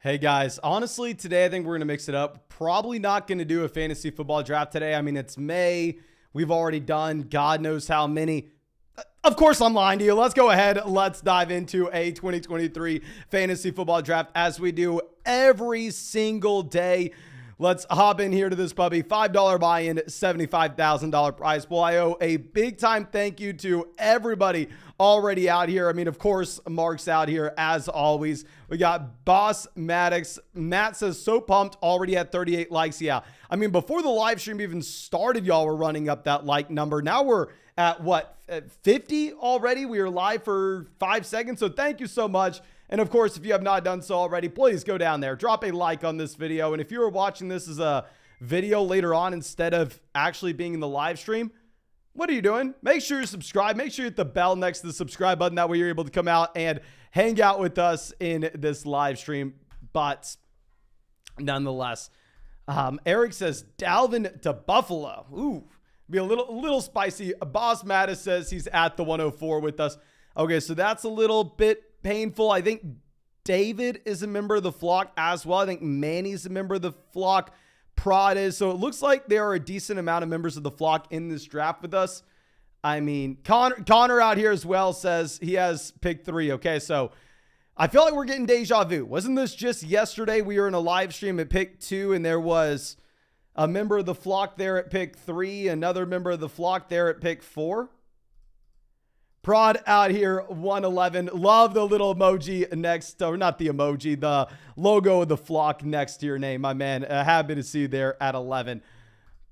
Hey guys, honestly, today I think we're going to mix it up. Probably not going to do a fantasy football draft today. I mean, it's May. We've already done God knows how many. Of course, I'm lying to you. Let's go ahead. Let's dive into a 2023 fantasy football draft as we do every single day. Let's hop in here to this puppy. $5 buy-in, $75,000 prize pool. I owe a big time thank you to everybody already out here. I mean, of course, Mark's out here as always. We got Boss Maddox. Matt says, so pumped, already at 38 likes. Yeah. I mean, before the live stream even started, y'all were running up that like number. Now we're at what, at 50 already? We are live for 5 seconds. So thank you so much. And of course, if you have not done so already, please go down there, drop a like on this video. And if you are watching this as a video later on instead of actually being in the live stream, what are you doing? Make sure you subscribe. Make sure you hit the bell next to the subscribe button. That way you're able to come out and hang out with us in this live stream. But nonetheless, Eric says Dalvin to Buffalo. Ooh, be a little spicy. Boss Mattis says he's at the 104 with us. Okay, so that's a little bit painful. I think David is a member of the flock as well. I think Manny's a member of the flock. Prod is. So it looks like there are a decent amount of members of the flock in this draft with us. I mean, Connor out here as well says he has pick 3. Okay, so I feel like we're getting deja vu. Wasn't this just yesterday? We were in a live stream at pick 2 and there was a member of the flock there at pick 3, another member of the flock there at pick 4. Prod out here, 111. Love the little emoji next, or not the emoji, the logo of the flock next to your name, my man. Happy to see you there at 11.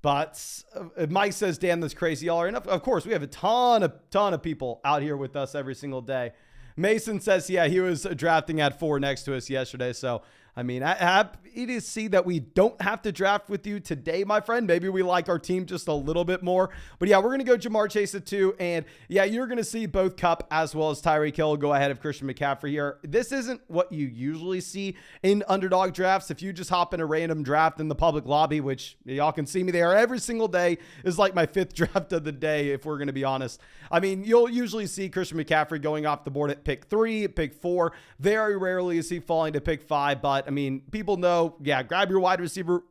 But Mike says, damn, that's crazy. Y'all are enough. Of course, we have a ton of people out here with us every single day. Mason says, yeah, he was drafting at 4 next to us yesterday. So, I mean, I'm happy to see that we don't have to draft with you today, my friend. Maybe we like our team just a little bit more. But yeah, we're going to go Jamar Chase at 2. And yeah, you're going to see both Kupp as well as Tyreek Hill go ahead of Christian McCaffrey here. This isn't what you usually see in underdog drafts. If you just hop in a random draft in the public lobby, which y'all can see me there every single day, is like my 5th draft of the day, if we're going to be honest. I mean, you'll usually see Christian McCaffrey going off the board at pick 3, pick 4. Very rarely is he falling to pick 5, but I mean, people know, yeah, grab your wide receiver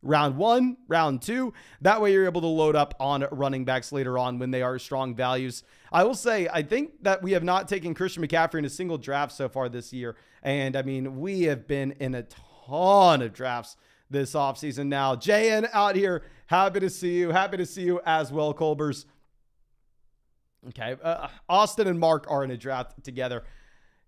round 1, round 2. That way you're able to load up on running backs later on when they are strong values. I will say, I think that we have not taken Christian McCaffrey in a single draft so far this year. And I mean, we have been in a ton of drafts this offseason now. JN out here, happy to see you. Happy to see you as well, Colbers. Okay, Austin and Mark are in a draft together.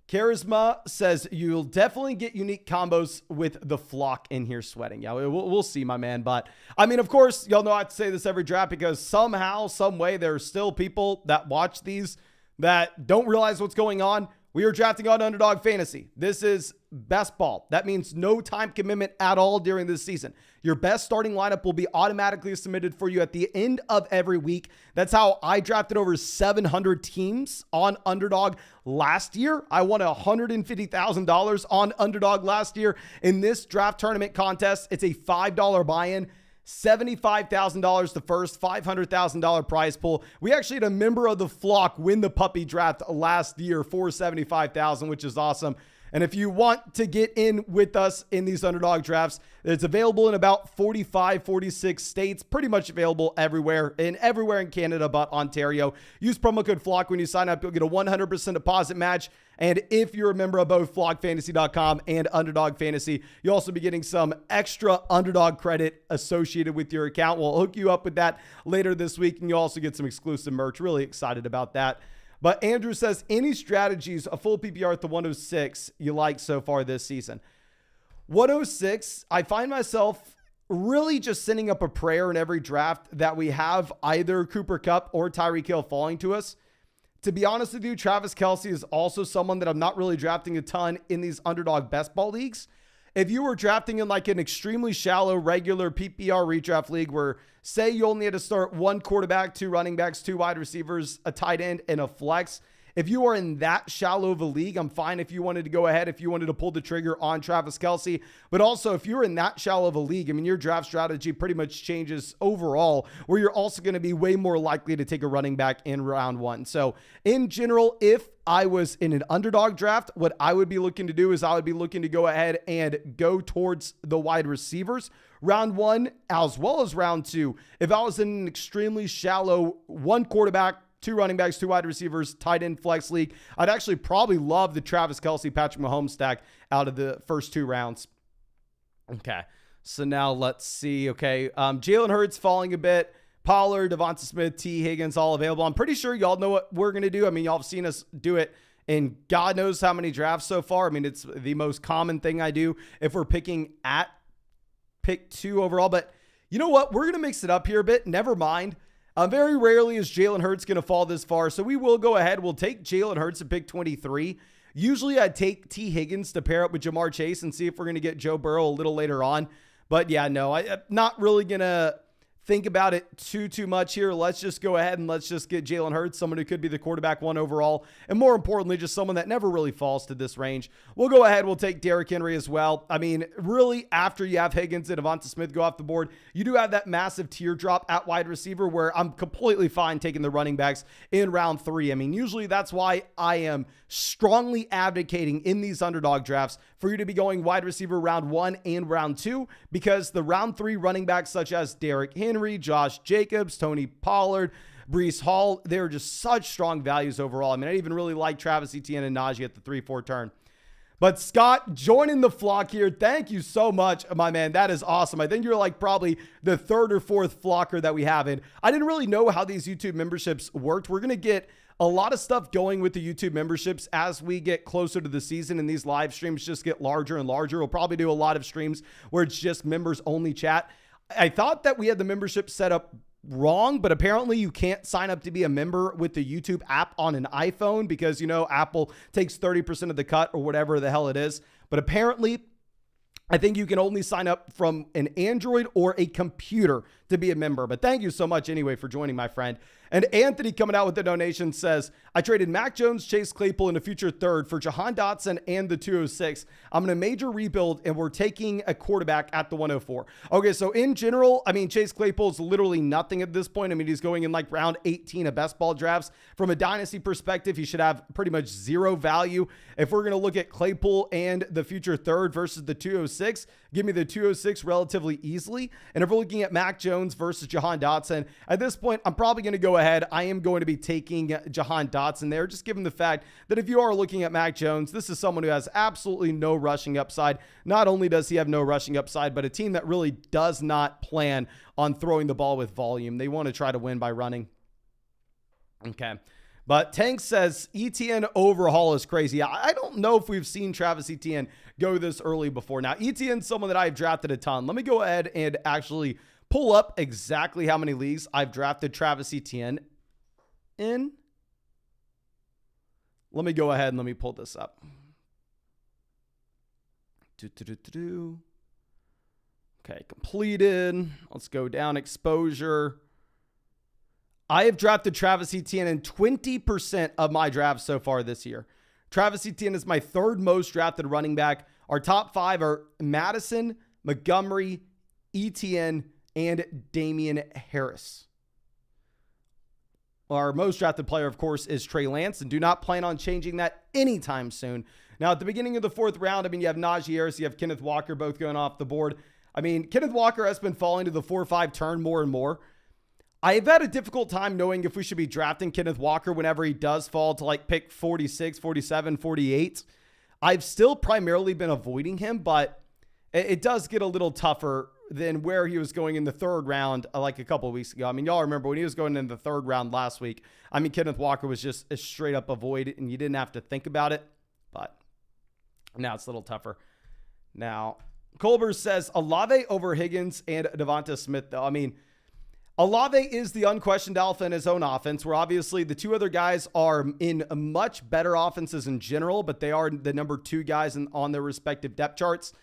Charisma says you'll definitely get unique combos with the flock in here sweating. Yeah, we'll see, my man. But I mean, of course, y'all know I have to say this every draft because somehow, some way, there are still people that watch these that don't realize what's going on. We are drafting on Underdog Fantasy. This is best ball. That means no time commitment at all during this season. Your best starting lineup will be automatically submitted for you at the end of every week. That's how I drafted over 700 teams on Underdog last year. I won $150,000 on Underdog last year. In this draft tournament contest, it's a $5 buy-in. $75,000 the first, $500,000 prize pool. We actually had a member of the flock win the puppy draft last year for $75,000, which is awesome. And if you want to get in with us in these underdog drafts, it's available in about 45, 46 states, pretty much available everywhere in Canada but Ontario. Use promo code FLOCK when you sign up. You'll get a 100% deposit match. And if you're a member of both flockfantasy.com and Underdog Fantasy, you'll also be getting some extra underdog credit associated with your account. We'll hook you up with that later this week, and you'll also get some exclusive merch. Really excited about that. But Andrew says, any strategies, a full PPR at the 106 you like so far this season? 106, I find myself really just sending up a prayer in every draft that we have either Cooper Kupp or Tyreek Hill falling to us. To be honest with you, Travis Kelce is also someone that I'm not really drafting a ton in these underdog best ball leagues. If you were drafting in like an extremely shallow, regular PPR redraft league where say you only had to start 1 quarterback, 2 running backs, 2 wide receivers, a tight end, and a flex, if you are in that shallow of a league, I'm fine if you wanted to go ahead, if you wanted to pull the trigger on Travis Kelce. But also, if you're in that shallow of a league, I mean, your draft strategy pretty much changes overall, where you're also going to be way more likely to take a running back in round 1. So in general, if I was in an underdog draft, what I would be looking to do is I would be looking to go ahead and go towards the wide receivers round 1 as well as round 2. If I was in an extremely shallow 1 quarterback, 2 running backs, 2 wide receivers, tight end flex league, I'd actually probably love the Travis Kelce, Patrick Mahomes stack out of the first 2 rounds. Okay, so now let's see. Okay, Jalen Hurts falling a bit. Pollard, Devonta Smith, T. Higgins, all available. I'm pretty sure y'all know what we're going to do. I mean, y'all have seen us do it in God knows how many drafts so far. I mean, it's the most common thing I do if we're picking at pick 2 overall. But you know what? We're going to mix it up here a bit. Never mind. Very rarely is Jalen Hurts going to fall this far. So we will go ahead. We'll take Jalen Hurts at pick 23. Usually I'd take T. Higgins to pair up with Jamar Chase and see if we're going to get Joe Burrow a little later on. But yeah, no, I'm not really going to think about it too much here. Let's just go ahead and let's just get Jalen Hurts, someone who could be the quarterback 1 overall, and more importantly, just someone that never really falls to this range. We'll go ahead. We'll take Derrick Henry as well. I mean, really, after you have Higgins and Devonta Smith go off the board, you do have that massive teardrop at wide receiver where I'm completely fine taking the running backs in round 3. I mean, usually that's why I am strongly advocating in these underdog drafts for you to be going wide receiver round 1 and round 2, because the round 3 running backs such as Derrick Henry, Josh Jacobs, Tony Pollard, Breece Hall, they're just such strong values overall. I mean, I even really like Travis Etienne and Najee at the 3-4 turn. But Scott, joining the flock here. Thank you so much, my man. That is awesome. I think you're like probably the 3rd or 4th flocker that we have. And I didn't really know how these YouTube memberships worked. We're going to get a lot of stuff going with the YouTube memberships as we get closer to the season and these live streams just get larger and larger. We'll probably do a lot of streams where it's just members only chat. I thought that we had the membership set up wrong, but apparently you can't sign up to be a member with the YouTube app on an iPhone because, you know, Apple takes 30% of the cut or whatever the hell it is. But apparently, I think you can only sign up from an Android or a computer to be a member. But thank you so much anyway for joining, my friend. And Anthony coming out with the donation says, I traded Mac Jones, Chase Claypool, and a future 3rd for Jahan Dotson and the 206. I'm in a major rebuild, and we're taking a quarterback at the 104. Okay, so in general, I mean, Chase Claypool is literally nothing at this point. I mean, he's going in like round 18 of best ball drafts. From a dynasty perspective, he should have pretty much 0 value. If we're going to look at Claypool and the future 3rd versus the 206, give me the 206 relatively easily. And if we're looking at Mac Jones versus Jahan Dotson, at this point, I'm probably going to go ahead. I am going to be taking Jahan Dotson there, just given the fact that if you are looking at Mac Jones, this is someone who has absolutely no rushing upside. Not only does he have no rushing upside, but a team that really does not plan on throwing the ball with volume. They want to try to win by running. Okay. But Tank says Etienne overhaul is crazy. I don't know if we've seen Travis Etienne go this early before. Now, Etienne's someone that I've drafted a ton. Let me go ahead and actually pull up exactly how many leagues I've drafted Travis Etienne in. Let me go ahead and let me pull this up. Okay, completed. Let's go down exposure. I have drafted Travis Etienne in 20% of my drafts so far this year. Travis Etienne is my 3rd most drafted running back. Our top 5 are Madison, Montgomery, Etienne, and Damian Harris. Our most drafted player, of course, is Trey Lance, and do not plan on changing that anytime soon. Now, at the beginning of the 4th round, I mean, you have Najee Harris, you have Kenneth Walker, both going off the board. I mean, Kenneth Walker has been falling to the 4-5 turn more and more. I've had a difficult time knowing if we should be drafting Kenneth Walker whenever he does fall to like pick 46, 47, 48. I've still primarily been avoiding him, but it does get a little tougher than where he was going in the 3rd round like a couple of weeks ago. I mean, y'all remember when he was going in the 3rd round last week. I mean, Kenneth Walker was just a straight up avoid and you didn't have to think about it, but now it's a little tougher. Now, Colbert says Olave over Higgins and Devonta Smith, though. I mean, Olave is the unquestioned alpha in his own offense, where obviously the 2 other guys are in much better offenses in general, but they are the number 2 guys on their respective depth charts.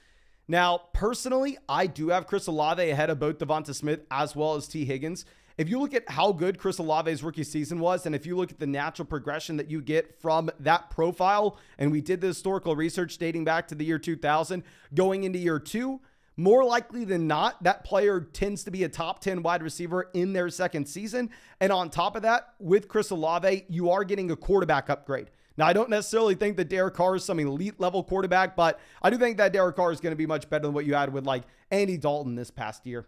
Now, personally, I do have Chris Olave ahead of both Devonta Smith as well as T. Higgins. if you look at how good Chris Olave's rookie season was, and if you look at the natural progression that you get from that profile, and we did the historical research dating back to the year 2000, going into year 2, more likely than not, that player tends to be a top 10 wide receiver in their second season. And on top of that, with Chris Olave, you are getting a quarterback upgrade. Now, I don't necessarily think that Derek Carr is some elite level quarterback, but I do think that Derek Carr is going to be much better than what you had with like Andy Dalton this past year.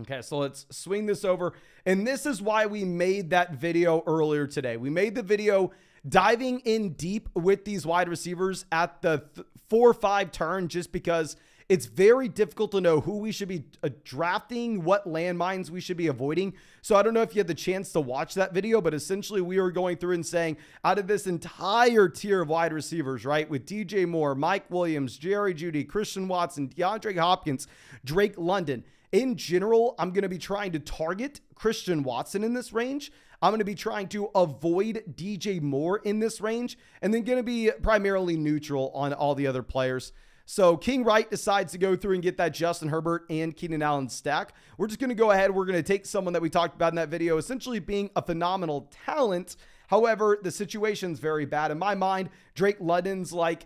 Okay, so let's swing this over. And this is why we made that video earlier today. We made the video diving in deep with these wide receivers at the 4-5 turn, just because it's very difficult to know who we should be drafting, what landmines we should be avoiding. So I don't know if you had the chance to watch that video, but essentially we were going through and saying out of this entire tier of wide receivers, right, with DJ Moore, Mike Williams, Jerry Jeudy, Christian Watson, DeAndre Hopkins, Drake London, in general, I'm going to be trying to target Christian Watson in this range. I'm going to be trying to avoid DJ Moore in this range, and then going to be primarily neutral on all the other players. So King Wright decides to go through and get that Justin Herbert and Keenan Allen stack. We're just going to go ahead. We're going to take someone that we talked about in that video, essentially being a phenomenal talent. However, the situation's very bad. In my mind, Drake London's like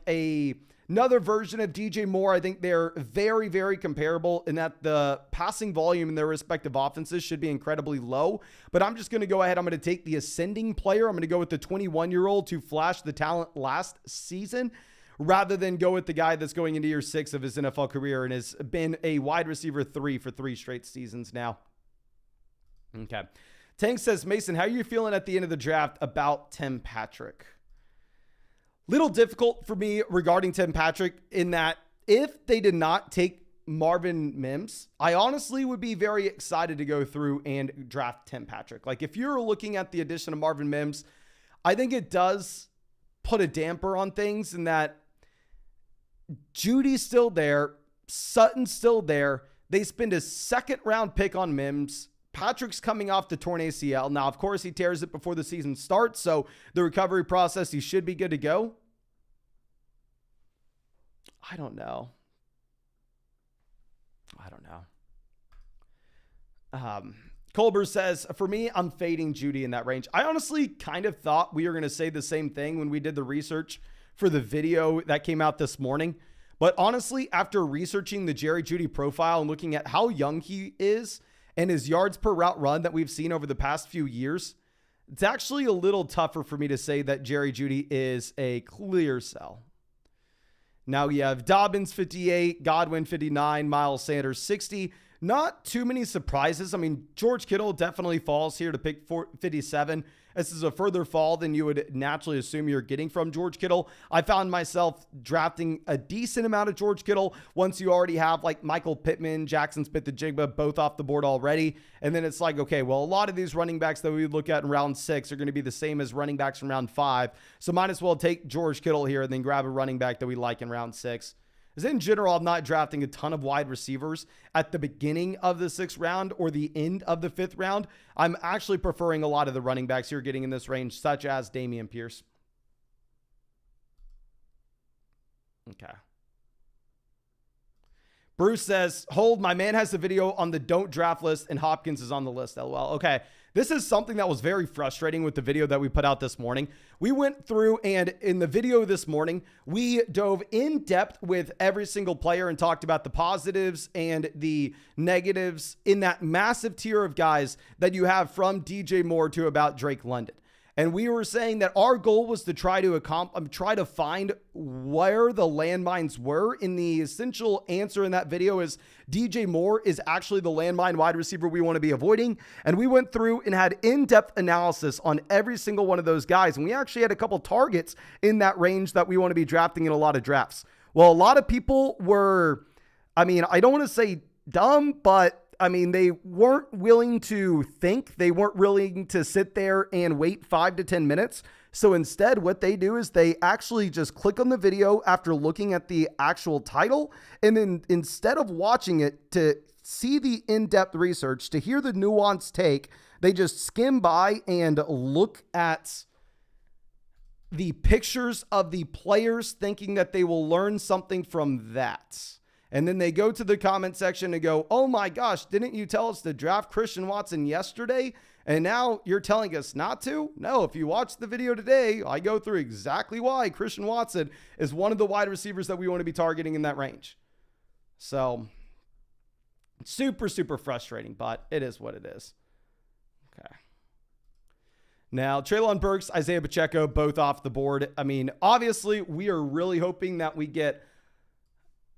another version of DJ Moore. I think they're very, very comparable in that the passing volume in their respective offenses should be incredibly low. But I'm just going to go ahead. I'm going to take the ascending player. I'm going to go with the 21-year-old to flash the talent last season, rather than go with the guy that's going into year 6 of his NFL career and has been a wide receiver 3 for 3 straight seasons now. Okay. Tank says, Mason, how are you feeling at the end of the draft about Tim Patrick? Little difficult for me regarding Tim Patrick in that if they did not take Marvin Mims, I honestly would be very excited to go through and draft Tim Patrick. Like if you're looking at the addition of Marvin Mims, I think it does put a damper on things in that Judy's still there. Sutton's still there. They spend a second round pick on Mims. Patrick's coming off the torn ACL. Now, of course, he tears it before the season starts. So the recovery process, he should be good to go. I don't know. Colbert says, for me, I'm fading Judy in that range. I honestly kind of thought we were going to say the same thing when we did the research for the video that came out this morning. But honestly, after researching the Jerry Jeudy profile and looking at how young he is and his yards per route run that we've seen over the past few years, it's actually a little tougher for me to say that Jerry Jeudy is a clear sell. Now you have Dobbins 58, Godwin 59, Miles Sanders 60. Not too many surprises. I mean, George Kittle definitely falls here to pick 57. This is a further fall than you would naturally assume you're getting from George Kittle. I found myself drafting a decent amount of George Kittle once you already have like Michael Pittman, Jackson Smith-Njigba both off the board already. And then it's like, okay, well, a lot of these running backs that we look at in round 6 are going to be the same as running backs from round 5. So might as well take George Kittle here and then grab a running back that we like in round 6. Because in general, I'm not drafting a ton of wide receivers at the beginning of the 6th round or the end of the 5th round. I'm actually preferring a lot of the running backs you're getting in this range, such as Dameon Pierce. Okay. Bruce says, hold, my man has the video on the don't draft list and Hopkins is on the list. LOL. Okay. This is something that was very frustrating with the video that we put out this morning. We went through and in the video this morning, we dove in depth with every single player and talked about the positives and the negatives in that massive tier of guys that you have from DJ Moore to about Drake London. And we were saying that our goal was to try to find where the landmines were. In the essential answer in that video is DJ Moore is actually the landmine wide receiver we want to be avoiding. And we went through and had in-depth analysis on every single one of those guys. And we actually had a couple targets in that range that we want to be drafting in a lot of drafts. Well, a lot of people were, I don't want to say dumb, but they weren't willing to think. They weren't willing to sit there and wait 5 to 10 minutes. So instead, what they do is they actually just click on the video after looking at the actual title. And then instead of watching it to see the in-depth research, to hear the nuanced take, they just skim by and look at the pictures of the players thinking that they will learn something from that. And then they go to the comment section and go, oh my gosh, didn't you tell us to draft Christian Watson yesterday? And now you're telling us not to? No, if you watch the video today, I go through exactly why Christian Watson is one of the wide receivers that we want to be targeting in that range. So super, super frustrating, but it is what it is. Okay. Now, Treylon Burks, Isaiah Pacheco, both off the board. I mean, obviously, we are really hoping that we get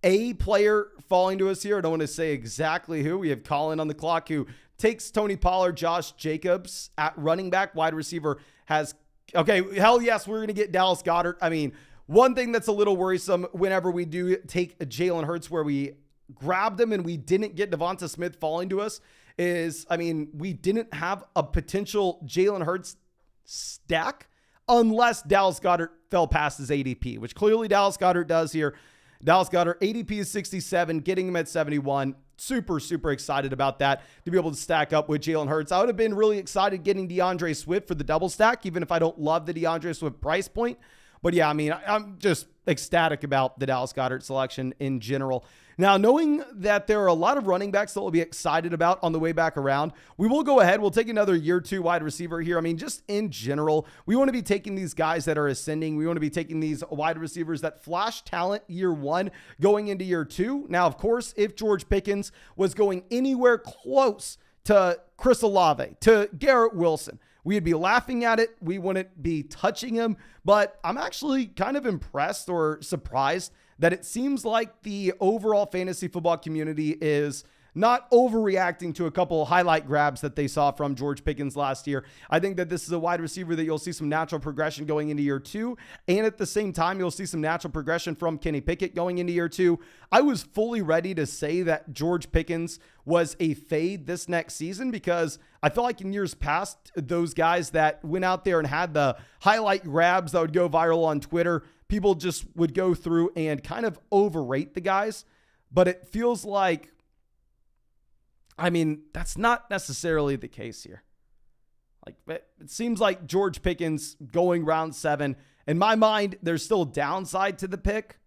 a player falling to us here. I don't want to say exactly who. We have Colin on the clock who takes Tony Pollard. Josh Jacobs at running back. Wide receiver has, okay, hell yes, we're going to get Dallas Goedert. I mean, one thing that's a little worrisome whenever we do take Jalen Hurts where we grabbed him and we didn't get Devonta Smith falling to us is, I mean, we didn't have a potential Jalen Hurts stack unless Dallas Goedert fell past his ADP, which clearly Dallas Goedert does here. Dallas Goedert, ADP is 67, getting him at 71. Super, super excited about that to be able to stack up with Jalen Hurts. I would have been really excited getting DeAndre Swift for the double stack, even if I don't love the DeAndre Swift price point. But yeah, I mean, I'm just ecstatic about the Dallas Goedert selection in general. Now, knowing that there are a lot of running backs that we'll be excited about on the way back around, we will go ahead. We'll take another year 2 wide receiver here. I mean, just in general, we want to be taking these guys that are ascending. We want to be taking these wide receivers that flash talent year 1 going into year 2. Now, of course, if George Pickens was going anywhere close to Chris Olave, to Garrett Wilson, we'd be laughing at it. We wouldn't be touching him. But I'm actually kind of impressed or surprised that it seems like the overall fantasy football community is not overreacting to a couple of highlight grabs that they saw from George Pickens last year. I think that this is a wide receiver that you'll see some natural progression going into year 2. And at the same time, you'll see some natural progression from Kenny Pickett going into year 2. I was fully ready to say that George Pickens was a fade this next season because I feel like in years past, those guys that went out there and had the highlight grabs that would go viral on Twitter, people just would go through and kind of overrate the guys. But it feels like, I mean, that's not necessarily the case here. Like, it seems like George Pickens going round 7. In my mind, there's still downside to the pick,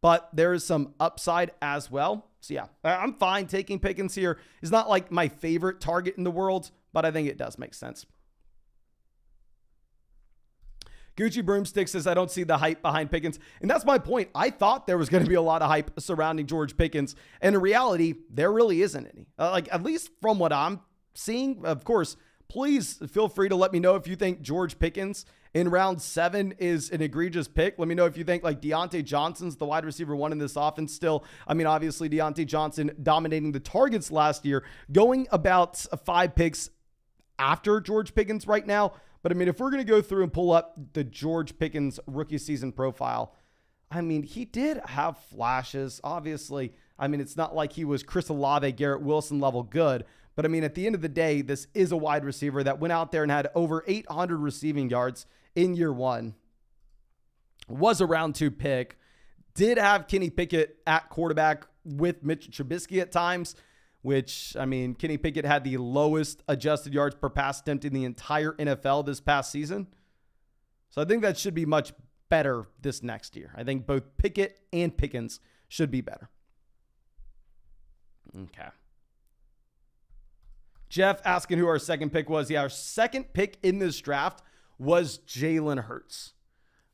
but there is some upside as well. So yeah, I'm fine taking Pickens here. It's not like my favorite target in the world, but I think it does make sense. Gucci Broomstick says, I don't see the hype behind Pickens. And that's my point. I thought there was going to be a lot of hype surrounding George Pickens. And in reality, there really isn't any. Like, at least from what I'm seeing, of course, please feel free to let me know if you think George Pickens in round 7 is an egregious pick. Let me know if you think like Deontay Johnson's the wide receiver 1 in this offense still. I mean, obviously Deontay Johnson dominating the targets last year, going about 5 picks after George Pickens right now. But I mean, if we're going to go through and pull up the George Pickens rookie season profile, I mean, he did have flashes. Obviously, I mean, it's not like he was Chris Olave, Garrett Wilson level good. But I mean, at the end of the day, this is a wide receiver that went out there and had over 800 receiving yards in year 1. Was a round 2 pick. Did have Kenny Pickett at quarterback with Mitch Trubisky at times, which, I mean, Kenny Pickett had the lowest adjusted yards per pass attempt in the entire NFL this past season. So I think that should be much better this next year. I think both Pickett and Pickens should be better. Okay. Jeff asking who our second pick was. Yeah, our second pick in this draft was Jalen Hurts.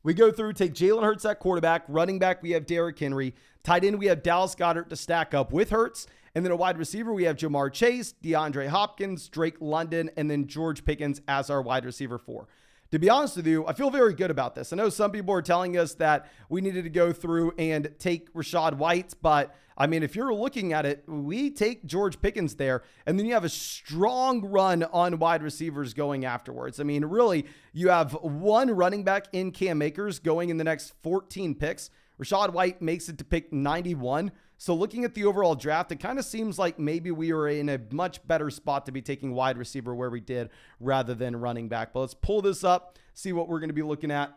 We go through, take Jalen Hurts at quarterback. Running back, we have Derrick Henry. Tight end, we have Dallas Goedert to stack up with Hurts. And then a wide receiver, we have Jamar Chase, DeAndre Hopkins, Drake London, and then George Pickens as our wide receiver 4. To be honest with you, I feel very good about this. I know some people are telling us that we needed to go through and take Rachaad White, but I mean, if you're looking at it, we take George Pickens there, and then you have a strong run on wide receivers going afterwards. I mean, really, you have one running back in Cam Akers going in the next 14 picks. Rachaad White makes it to pick 91. So looking at the overall draft, it kind of seems like maybe we were in a much better spot to be taking wide receiver where we did rather than running back. But let's pull this up, see what we're going to be looking at.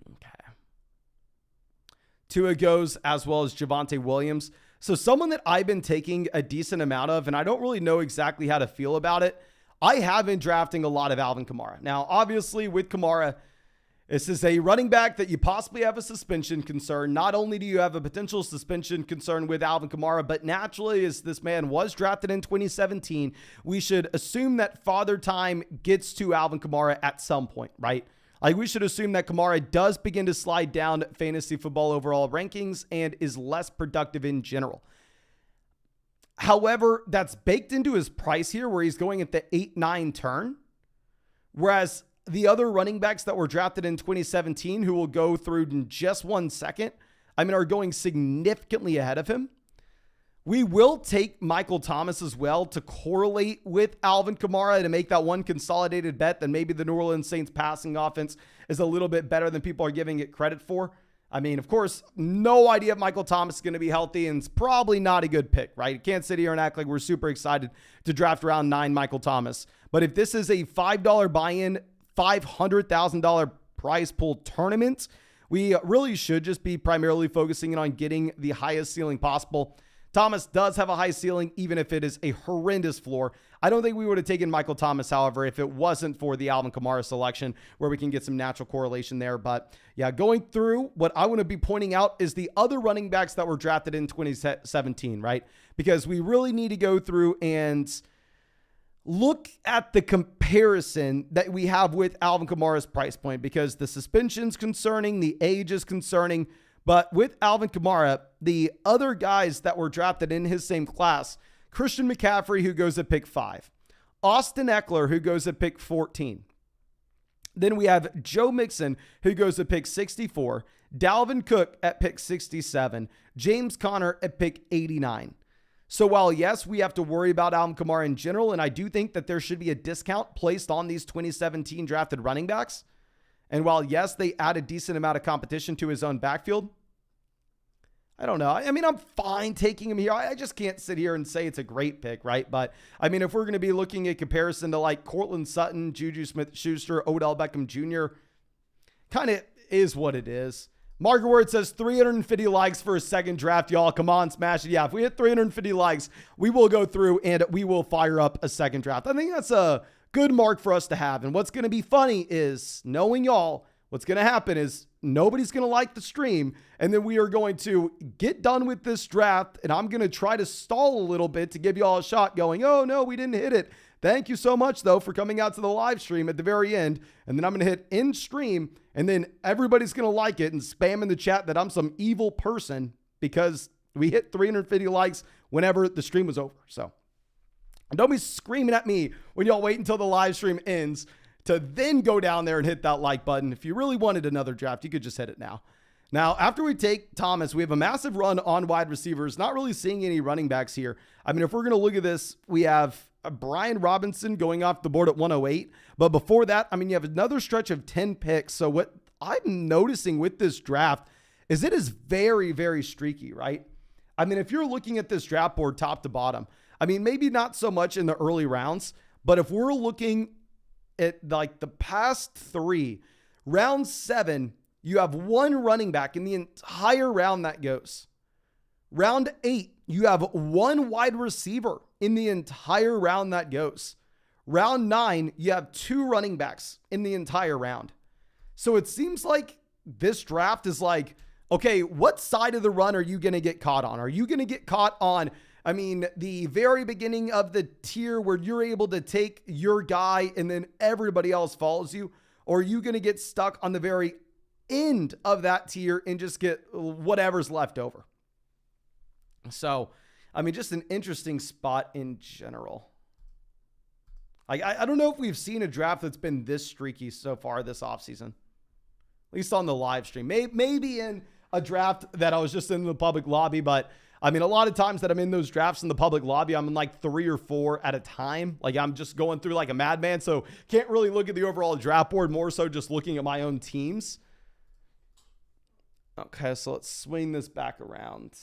Okay. Tua goes as well as Javonte Williams. So someone that I've been taking a decent amount of, and I don't really know exactly how to feel about it. I have been drafting a lot of Alvin Kamara. Now, obviously with Kamara, This is a running back that you possibly have a suspension concern. Not only do you have a potential suspension concern with Alvin Kamara, but naturally, as this man was drafted in 2017, we should assume that father time gets to Alvin Kamara at some point, right? Like, we should assume that Kamara does begin to slide down fantasy football overall rankings and is less productive in general. However, that's baked into his price here where he's going at the 8-9 turn. Whereas the other running backs that were drafted in 2017, who will go through in just 1 second, are going significantly ahead of him. We will take Michael Thomas as well to correlate with Alvin Kamara to make that one consolidated bet that maybe the New Orleans Saints passing offense is a little bit better than people are giving it credit for. Of course, no idea if Michael Thomas is going to be healthy, and it's probably not a good pick, right? You can't sit here and act like we're super excited to draft round 9 Michael Thomas. But if this is a $5 buy-in, $500,000 prize pool tournament, we really should just be primarily focusing on getting the highest ceiling possible. Thomas does have a high ceiling, even if it is a horrendous floor. I don't think we would have taken Michael Thomas, however, if it wasn't for the Alvin Kamara selection, where we can get some natural correlation there. But yeah, going through, what I want to be pointing out is the other running backs that were drafted in 2017, right? Because we really need to go through and look at the comparison that we have with Alvin Kamara's price point, because the suspension's concerning, the age is concerning. But with Alvin Kamara, the other guys that were drafted in his same class, Christian McCaffrey, who goes at pick 5, Austin Eckler, who goes at pick 14. Then we have Joe Mixon, who goes at pick 64, Dalvin Cook at pick 67, James Conner at pick 89. So while, yes, we have to worry about Alvin Kamara in general, and I do think that there should be a discount placed on these 2017 drafted running backs, and while, yes, they add a decent amount of competition to his own backfield, I don't know. I'm fine taking him here. I just can't sit here and say it's a great pick, right? But, if we're going to be looking at comparison to like Cortland Sutton, Juju Smith-Schuster, Odell Beckham Jr., kind of is what it is. Margaret Word says 350 likes for a second draft, y'all. Come on, smash it. Yeah, if we hit 350 likes, we will go through and we will fire up a second draft. I think that's a good mark for us to have. And what's going to be funny is, knowing y'all, what's going to happen is nobody's going to like the stream, and then we are going to get done with this draft, and I'm going to try to stall a little bit to give you all a shot going, oh, no, we didn't hit it. Thank you so much, though, for coming out to the live stream at the very end. And then I'm going to hit end stream, and then everybody's going to like it and spam in the chat that I'm some evil person because we hit 350 likes whenever the stream was over. So don't be screaming at me when y'all wait until the live stream ends to then go down there and hit that like button. If you really wanted another draft, you could just hit it now. Now, after we take Thomas, we have a massive run on wide receivers, not really seeing any running backs here. If we're going to look at this, we have Brian Robinson going off the board at 108. But before that, you have another stretch of 10 picks. So what I'm noticing with this draft is it is very, very streaky, right? If you're looking at this draft board top to bottom, maybe not so much in the early rounds, but if we're looking at like the past 3, round 7, you have one running back in the entire round that goes. Round 8, you have one wide receiver in the entire round that goes. Round 9, you have 2 running backs in the entire round. So it seems like this draft is like, okay, what side of the run are you going to get caught on? Are you going to get caught on, the very beginning of the tier where you're able to take your guy and then everybody else follows you? Or are you going to get stuck on the very end of that tier and just get whatever's left over? So, just an interesting spot in general. I don't know if we've seen a draft that's been this streaky so far this offseason, at least on the live stream. Maybe in a draft that I was just in the public lobby, but a lot of times that I'm in those drafts in the public lobby, I'm in like 3 or 4 at a time. Like I'm just going through like a madman. So can't really look at the overall draft board, more so just looking at my own teams. Okay, so let's swing this back around.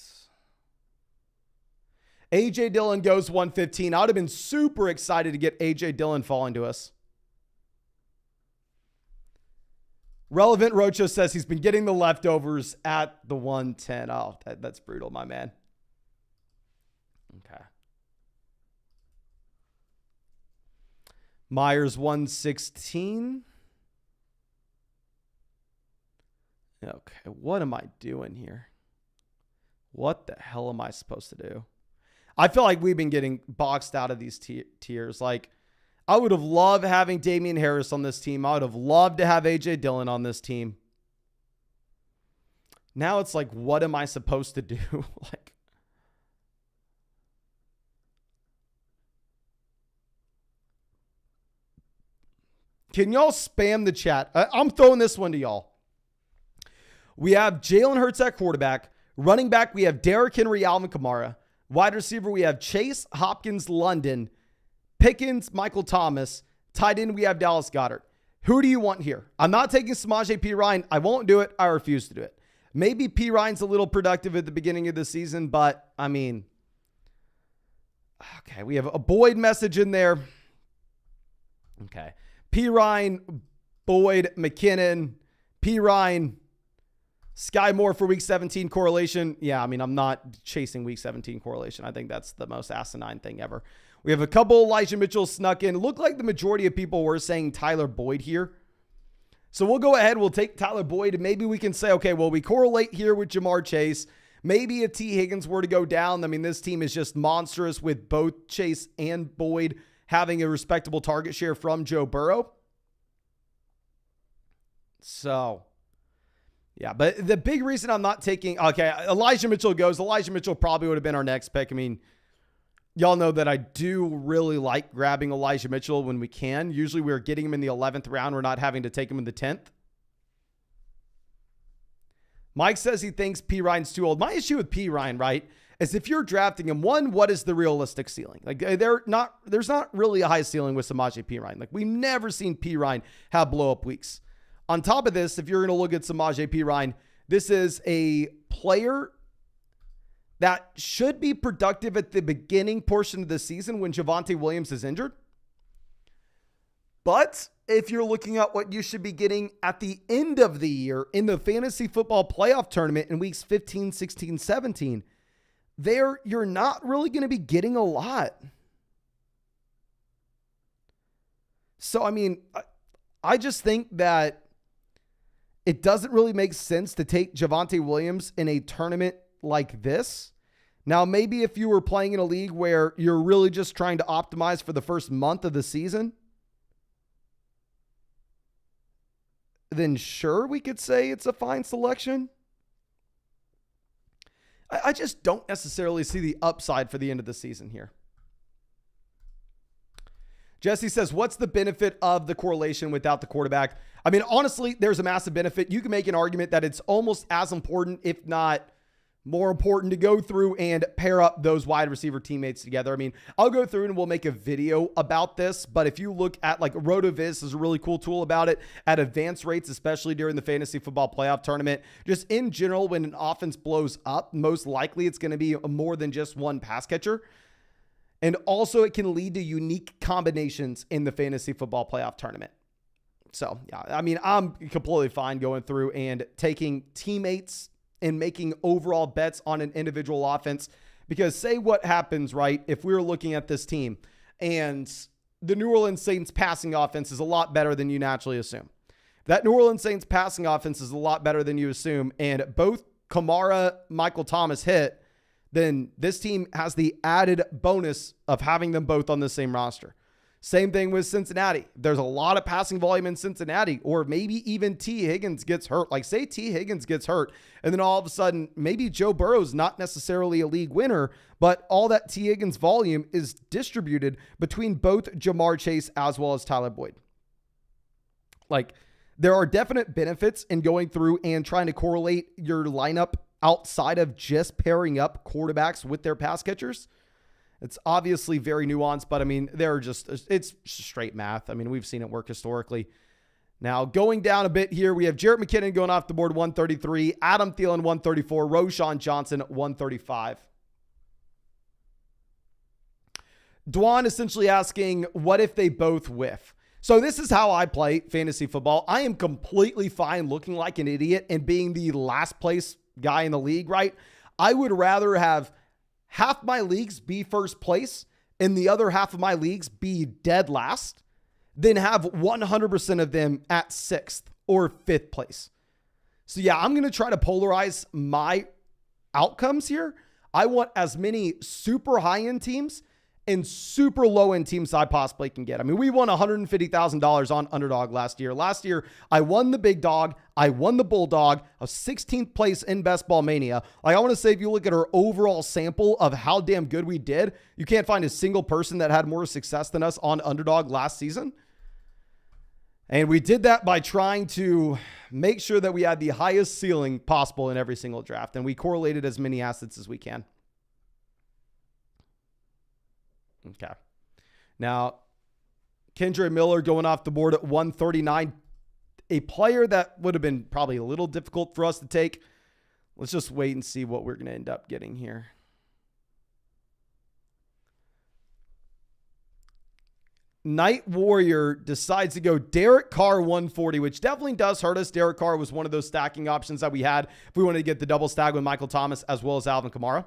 AJ Dillon goes 115. I would have been super excited to get AJ Dillon falling to us. Relevant Rocho says he's been getting the leftovers at the 110. Oh, that's brutal, my man. Okay. Myers 116. Okay, what am I doing here? What the hell am I supposed to do? I feel like we've been getting boxed out of these tiers. Like, I would have loved having Damian Harris on this team. I would have loved to have AJ Dillon on this team. Now it's like, what am I supposed to do? Like, can y'all spam the chat? I'm throwing this one to y'all. We have Jalen Hurts at quarterback. Running back, we have Derrick Henry, Alvin Kamara. Wide receiver, we have Chase, Hopkins, London. Pickens, Michael Thomas. Tight end, we have Dallas Goedert. Who do you want here? I'm not taking Samaje Perine. I won't do it. I refuse to do it. Maybe Perine's a little productive at the beginning of the season, but I mean, okay, we have a Boyd message in there. Okay. Perine, Boyd, McKinnon, Perine, Sky Moore for week 17 correlation. Yeah, I mean, I'm not chasing week 17 correlation. I think that's the most asinine thing ever. We have a couple Elijah Mitchell snuck in. Looked like the majority of people were saying Tyler Boyd here. So we'll go ahead. We'll take Tyler Boyd. And maybe we can say, okay, well, we correlate here with Jamar Chase. Maybe if T. Higgins were to go down, I mean, this team is just monstrous with both Chase and Boyd having a respectable target share from Joe Burrow. So, yeah, but the big reason I'm not taking, okay, Elijah Mitchell goes. Elijah Mitchell probably would have been our next pick. I mean, y'all know that I do really like grabbing Elijah Mitchell when we can. Usually we're getting him in the 11th round. We're not having to take him in the 10th. Mike says he thinks Perine's too old. My issue with Perine, right, is if you're drafting him, one, what is the realistic ceiling? Like, there's not really a high ceiling with Samaje Perine. Like, we've never seen Perine have blow-up weeks. On top of this, if you're going to look at Samaje Perine, this is a player that should be productive at the beginning portion of the season when Javonte Williams is injured. But if you're looking at what you should be getting at the end of the year in the fantasy football playoff tournament in weeks 15, 16, 17, there you're not really going to be getting a lot. So, I mean, I just think that it doesn't really make sense to take Javonte Williams in a tournament like this. Now, maybe if you were playing in a league where you're really just trying to optimize for the first month of the season, then sure, we could say it's a fine selection. I just don't necessarily see the upside for the end of the season here. Jesse says, what's the benefit of the correlation without the quarterback? I mean, honestly, there's a massive benefit. You can make an argument that it's almost as important, if not more important, to go through and pair up those wide receiver teammates together. I mean, I'll go through and we'll make a video about this, but if you look at like RotoViz is a really cool tool about it at advanced rates, especially during the fantasy football playoff tournament. Just in general, when an offense blows up, most likely it's going to be more than just one pass catcher. And also it can lead to unique combinations in the fantasy football playoff tournament. So, yeah, I mean, I'm completely fine going through and taking teammates and making overall bets on an individual offense, because say what happens, right? If we were looking at this team and the New Orleans Saints passing offense is a lot better than you naturally assume. That New Orleans Saints passing offense is a lot better than you assume, and both Kamara, Michael Thomas hit, then this team has the added bonus of having them both on the same roster. Same thing with Cincinnati. There's a lot of passing volume in Cincinnati, or maybe even T. Higgins gets hurt. Like, say T. Higgins gets hurt, and then all of a sudden, maybe Joe Burrow's not necessarily a league winner, but all that T. Higgins volume is distributed between both Jamar Chase as well as Tyler Boyd. Like, there are definite benefits in going through and trying to correlate your lineup outside of just pairing up quarterbacks with their pass catchers. It's obviously very nuanced, but I mean, it's straight math. I mean, we've seen it work historically. Now, going down a bit here, we have Jerick McKinnon going off the board 133, Adam Thielen 134, Roschon Johnson 135. Dwan essentially asking, what if they both whiff? So this is how I play fantasy football. I am completely fine looking like an idiot and being the last place guy in the league, right? I would rather have half my leagues be first place and the other half of my leagues be dead last than have 100% of them at 6th or 5th place. So yeah, I'm going to try to polarize my outcomes here. I want as many super high-end teams and super low-end teams I possibly can get. I mean, we won $150,000 on Underdog last year. Last year, I won the big dog. I won the bulldog. I was 16th place in Best Ball Mania. Like, I want to say, if you look at our overall sample of how damn good we did, you can't find a single person that had more success than us on Underdog last season. And we did that by trying to make sure that we had the highest ceiling possible in every single draft. And we correlated as many assets as we can. Okay. Now, Kendra Miller going off the board at 139. A player that would have been probably a little difficult for us to take. Let's just wait and see what we're going to end up getting here. Night Warrior decides to go Derek Carr 140, which definitely does hurt us. Derek Carr was one of those stacking options that we had if we wanted to get the double stack with Michael Thomas as well as Alvin Kamara.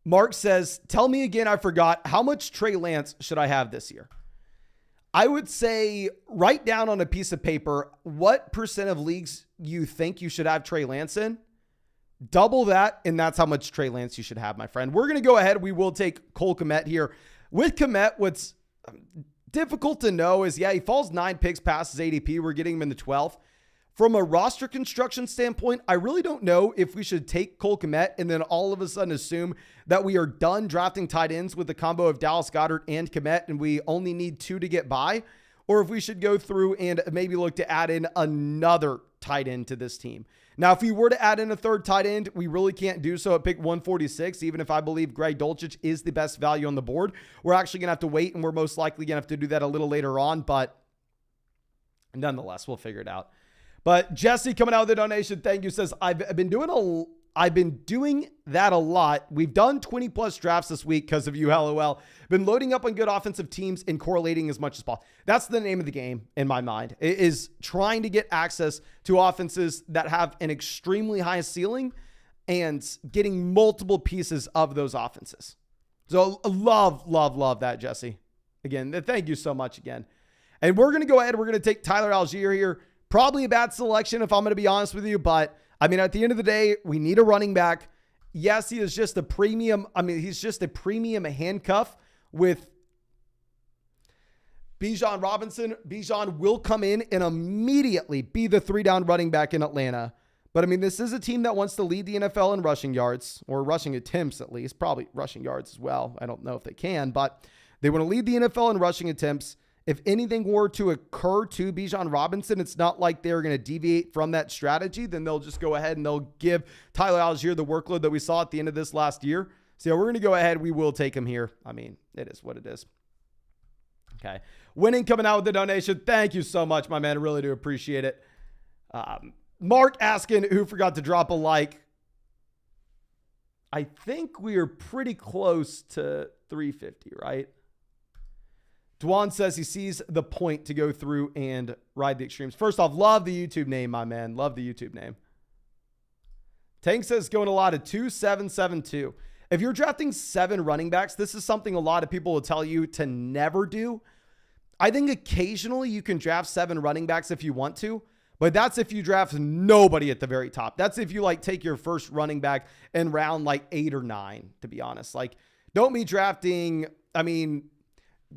Mark says, tell me again, I forgot, how much Trey Lance should I have this year? I would say write down on a piece of paper what percent of leagues you think you should have Trey Lance in. Double that, and that's how much Trey Lance you should have, my friend. We're going to go ahead. We will take Cole Kmet here. With Kmet, what's difficult to know is, yeah, he falls 9 picks past his ADP. We're getting him in the 12th. From a roster construction standpoint, I really don't know if we should take Cole Kmet and then all of a sudden assume that we are done drafting tight ends with the combo of Dallas Goedert and Kmet and we only need 2 to get by, or if we should go through and maybe look to add in another tight end to this team. Now, if we were to add in a third tight end, we really can't do so at pick 146, even if I believe Greg Dulcich is the best value on the board. We're actually going to have to wait, and we're most likely going to have to do that a little later on, but nonetheless, we'll figure it out. But Jesse coming out with a donation, thank you, says, I've been doing that a lot. We've done 20 plus drafts this week because of you, LOL. Been loading up on good offensive teams and correlating as much as possible. That's the name of the game in my mind, is trying to get access to offenses that have an extremely high ceiling and getting multiple pieces of those offenses. So love that, Jesse. Again, thank you so much again. And we're going to go ahead. We're going to take Tyler Algier here. Probably a bad selection if I'm going to be honest with you, but I mean, at the end of the day, we need a running back. Yes, he is just a premium. I mean, he's just a premium handcuff with Bijan Robinson. Bijan will come in and immediately be the 3-down running back in Atlanta. But I mean, this is a team that wants to lead the NFL in rushing yards, or rushing attempts at least, probably rushing yards as well. I don't know if they can, but they want to lead the NFL in rushing attempts. If anything were to occur to Bijan Robinson, it's not like they're going to deviate from that strategy. Then they'll just go ahead and they'll give Tyler Algier the workload that we saw at the end of this last year. So yeah, we're going to go ahead. We will take him here. I mean, it is what it is. Okay. Winning coming out with the donation. Thank you so much, my man. I really do appreciate it. Mark asking who forgot to drop a like. I think we are pretty close to 350, right? Dwan says he sees the point to go through and ride the extremes. First off, love the YouTube name, my man. Love the YouTube name. Tank says going a lot of 2-7-7-2. If you're drafting 7 running backs, this is something a lot of people will tell you to never do. I think occasionally you can draft 7 running backs if you want to, but that's if you draft nobody at the very top. That's if you like take your first running back in round like 8 or 9, to be honest. Like, don't be drafting, I mean,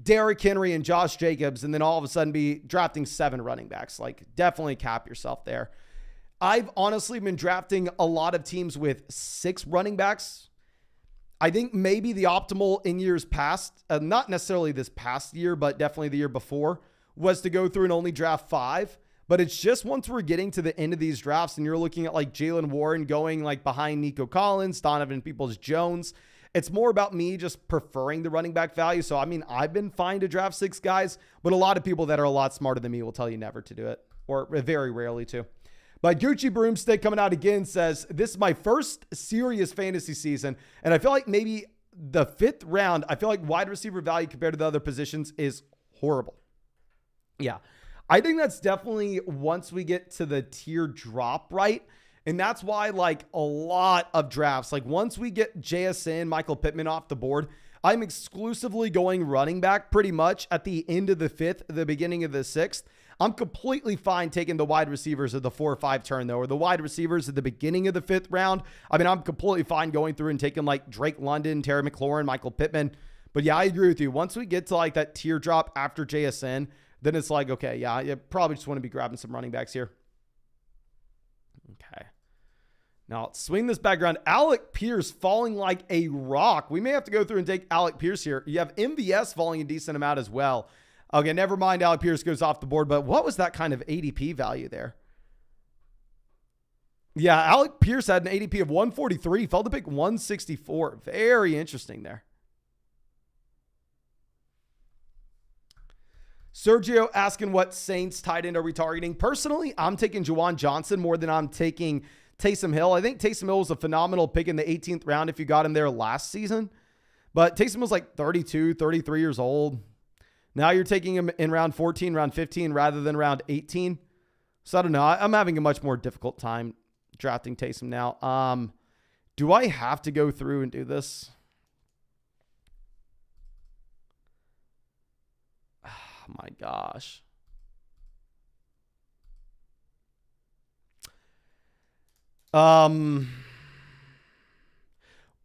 Derrick Henry and Josh Jacobs, and then all of a sudden be drafting 7 running backs. Like, definitely cap yourself there. I've honestly been drafting a lot of teams with 6 running backs. I think maybe the optimal in years past, not necessarily this past year, but definitely the year before, was to go through and only draft 5. But it's just once we're getting to the end of these drafts and you're looking at like Jalen Warren going like behind Nico Collins, Donovan Peoples-Jones, it's more about me just preferring the running back value. So, I mean, I've been fine to draft 6 guys, but a lot of people that are a lot smarter than me will tell you never to do it, or very rarely to. But Gucci Broomstick coming out again says, this is my first serious fantasy season, and I feel like maybe the 5th round, I feel like wide receiver value compared to the other positions is horrible. Yeah, I think that's definitely once we get to the tier drop, right? And that's why, like, a lot of drafts, like once we get JSN, Michael Pittman off the board, I'm exclusively going running back pretty much at the end of the 5th, the beginning of the 6th. I'm completely fine taking the wide receivers at the 4 or 5 turn though, or the wide receivers at the beginning of the 5th round. I mean, I'm completely fine going through and taking like Drake London, Terry McLaurin, Michael Pittman. But yeah, I agree with you. Once we get to like that teardrop after JSN, then it's like, okay, yeah, you probably just want to be grabbing some running backs here. Okay. Now, swing this back around. Alec Pierce falling like a rock. We may have to go through and take Alec Pierce here. You have MVS falling a decent amount as well. Okay, never mind. Alec Pierce goes off the board, but what was that kind of ADP value there? Yeah, Alec Pierce had an ADP of 143. Fell to pick 164. Very interesting there. Sergio asking what Saints tight end are we targeting? Personally, I'm taking Juwan Johnson more than I'm taking Taysom Hill. I think Taysom Hill was a phenomenal pick in the 18th round if you got him there last season. But Taysom was like 32, 33 years old. Now you're taking him in round 14, round 15 rather than round 18. So I don't know. I'm having a much more difficult time drafting Taysom now. Do I have to go through and do this? Oh my gosh.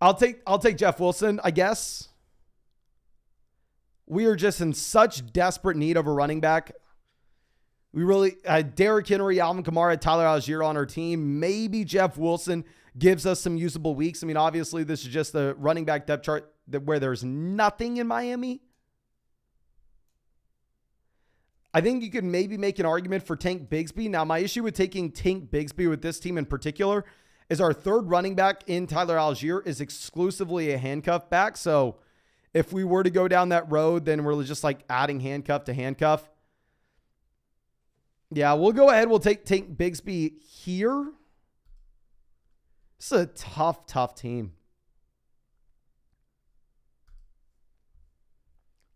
I'll take Jeff Wilson, I guess. We are just in such desperate need of a running back. We really, Derrick Henry, Alvin Kamara, Tyler Algier on our team. Maybe Jeff Wilson gives us some usable weeks. I mean, obviously, this is just the running back depth chart where there's nothing in Miami. I think you could maybe make an argument for Tank Bigsby. Now, my issue with taking Tank Bigsby with this team in particular is our third running back in Tyler Algier is exclusively a handcuff back. So if we were to go down that road, then we're just like adding handcuff to handcuff. Yeah, we'll go ahead. We'll take Tank Bigsby here. This is a tough team.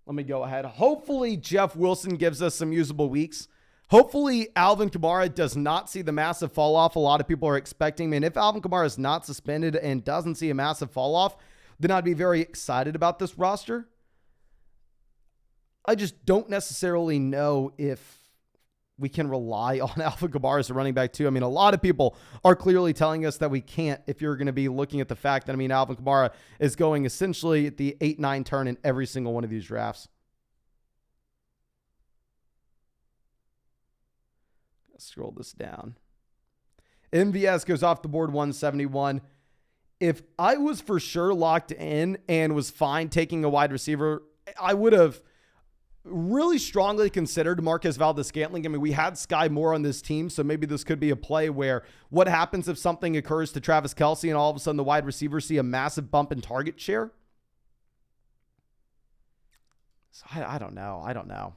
Let me go ahead. Hopefully, Jeff Wilson gives us some usable weeks. Hopefully, Alvin Kamara does not see the massive fall off a lot of people are expecting. And if Alvin Kamara is not suspended and doesn't see a massive fall off, then I'd be very excited about this roster. I just don't necessarily know if we can rely on Alvin Kamara as a running back too. I mean, a lot of people are clearly telling us that we can't if you're going to be looking at the fact that, I mean, Alvin Kamara is going essentially at the 8-9 turn in every single one of these drafts. Let's scroll this down. MVS goes off the board 171. If I was for sure locked in and was fine taking a wide receiver, I would have really strongly considered Marquez Valdes-Scantling. I mean, we had Sky Moore on this team, so maybe this could be a play where what happens if something occurs to Travis Kelce and all of a sudden the wide receivers see a massive bump in target share? So I don't know.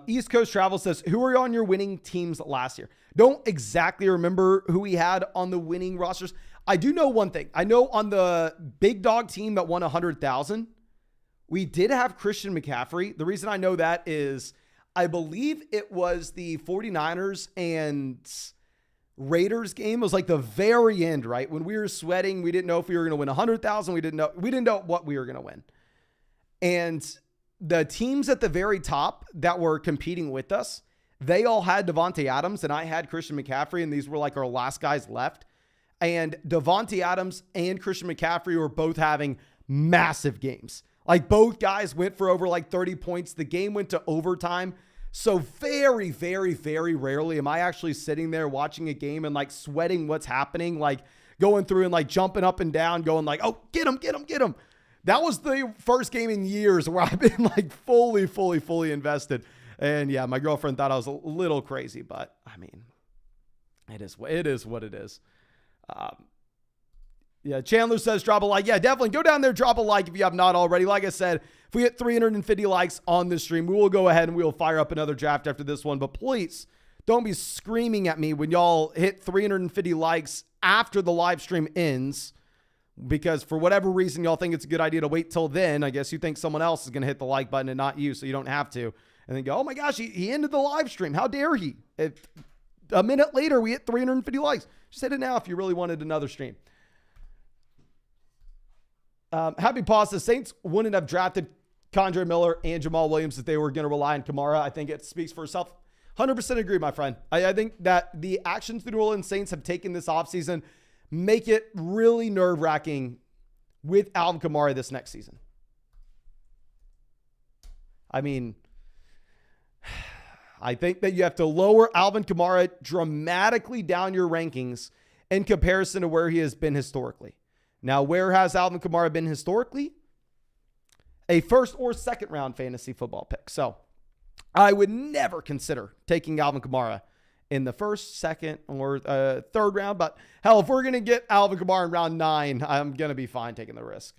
East Coast Travel says, who are on your winning teams last year? Don't exactly remember who we had on the winning rosters. I do know one thing. I know on the big dog team that won 100,000, we did have Christian McCaffrey. The reason I know that is I believe it was the 49ers and Raiders game. It was like the very end, right? When we were sweating, we didn't know if we were going to win 100,000. We didn't know what we were going to win. And the teams at the very top that were competing with us, they all had Devontae Adams and I had Christian McCaffrey, and these were like our last guys left. And Devontae Adams and Christian McCaffrey were both having massive games. Like both guys went for over like 30 points. The game went to overtime. So very, very, very rarely am I actually sitting there watching a game and like sweating what's happening, like going through and like jumping up and down, going like, oh, get him. That was the first game in years where I've been like fully invested. And yeah, my girlfriend thought I was a little crazy, but I mean, it is what it is. Yeah, Chandler says drop a like. Yeah, definitely go down there, drop a like if you have not already. Like I said, if we hit 350 likes on this stream, we will go ahead and we will fire up another draft after this one. But please don't be screaming at me when y'all hit 350 likes after the live stream ends, because for whatever reason y'all think it's a good idea to wait till then. I guess you think someone else is going to hit the like button and not you, so you don't have to. And then go, oh my gosh, he ended the live stream. How dare he? If a minute later we hit 350 likes. Just hit it now if you really wanted another stream. Happy Paws, the Saints wouldn't have drafted Condre Miller and Jamal Williams, if they were going to rely on Kamara, I think it speaks for itself. 100% agree, my friend. I think that the actions the New Orleans Saints have taken this offseason make it really nerve-wracking with Alvin Kamara this next season. I mean, I think that you have to lower Alvin Kamara dramatically down your rankings in comparison to where he has been historically. Now, where has Alvin Kamara been historically? A first or second round fantasy football pick. So I would never consider taking Alvin Kamara in the first, second, or third round. But hell, if we're going to get Alvin Kamara in round 9, I'm going to be fine taking the risk.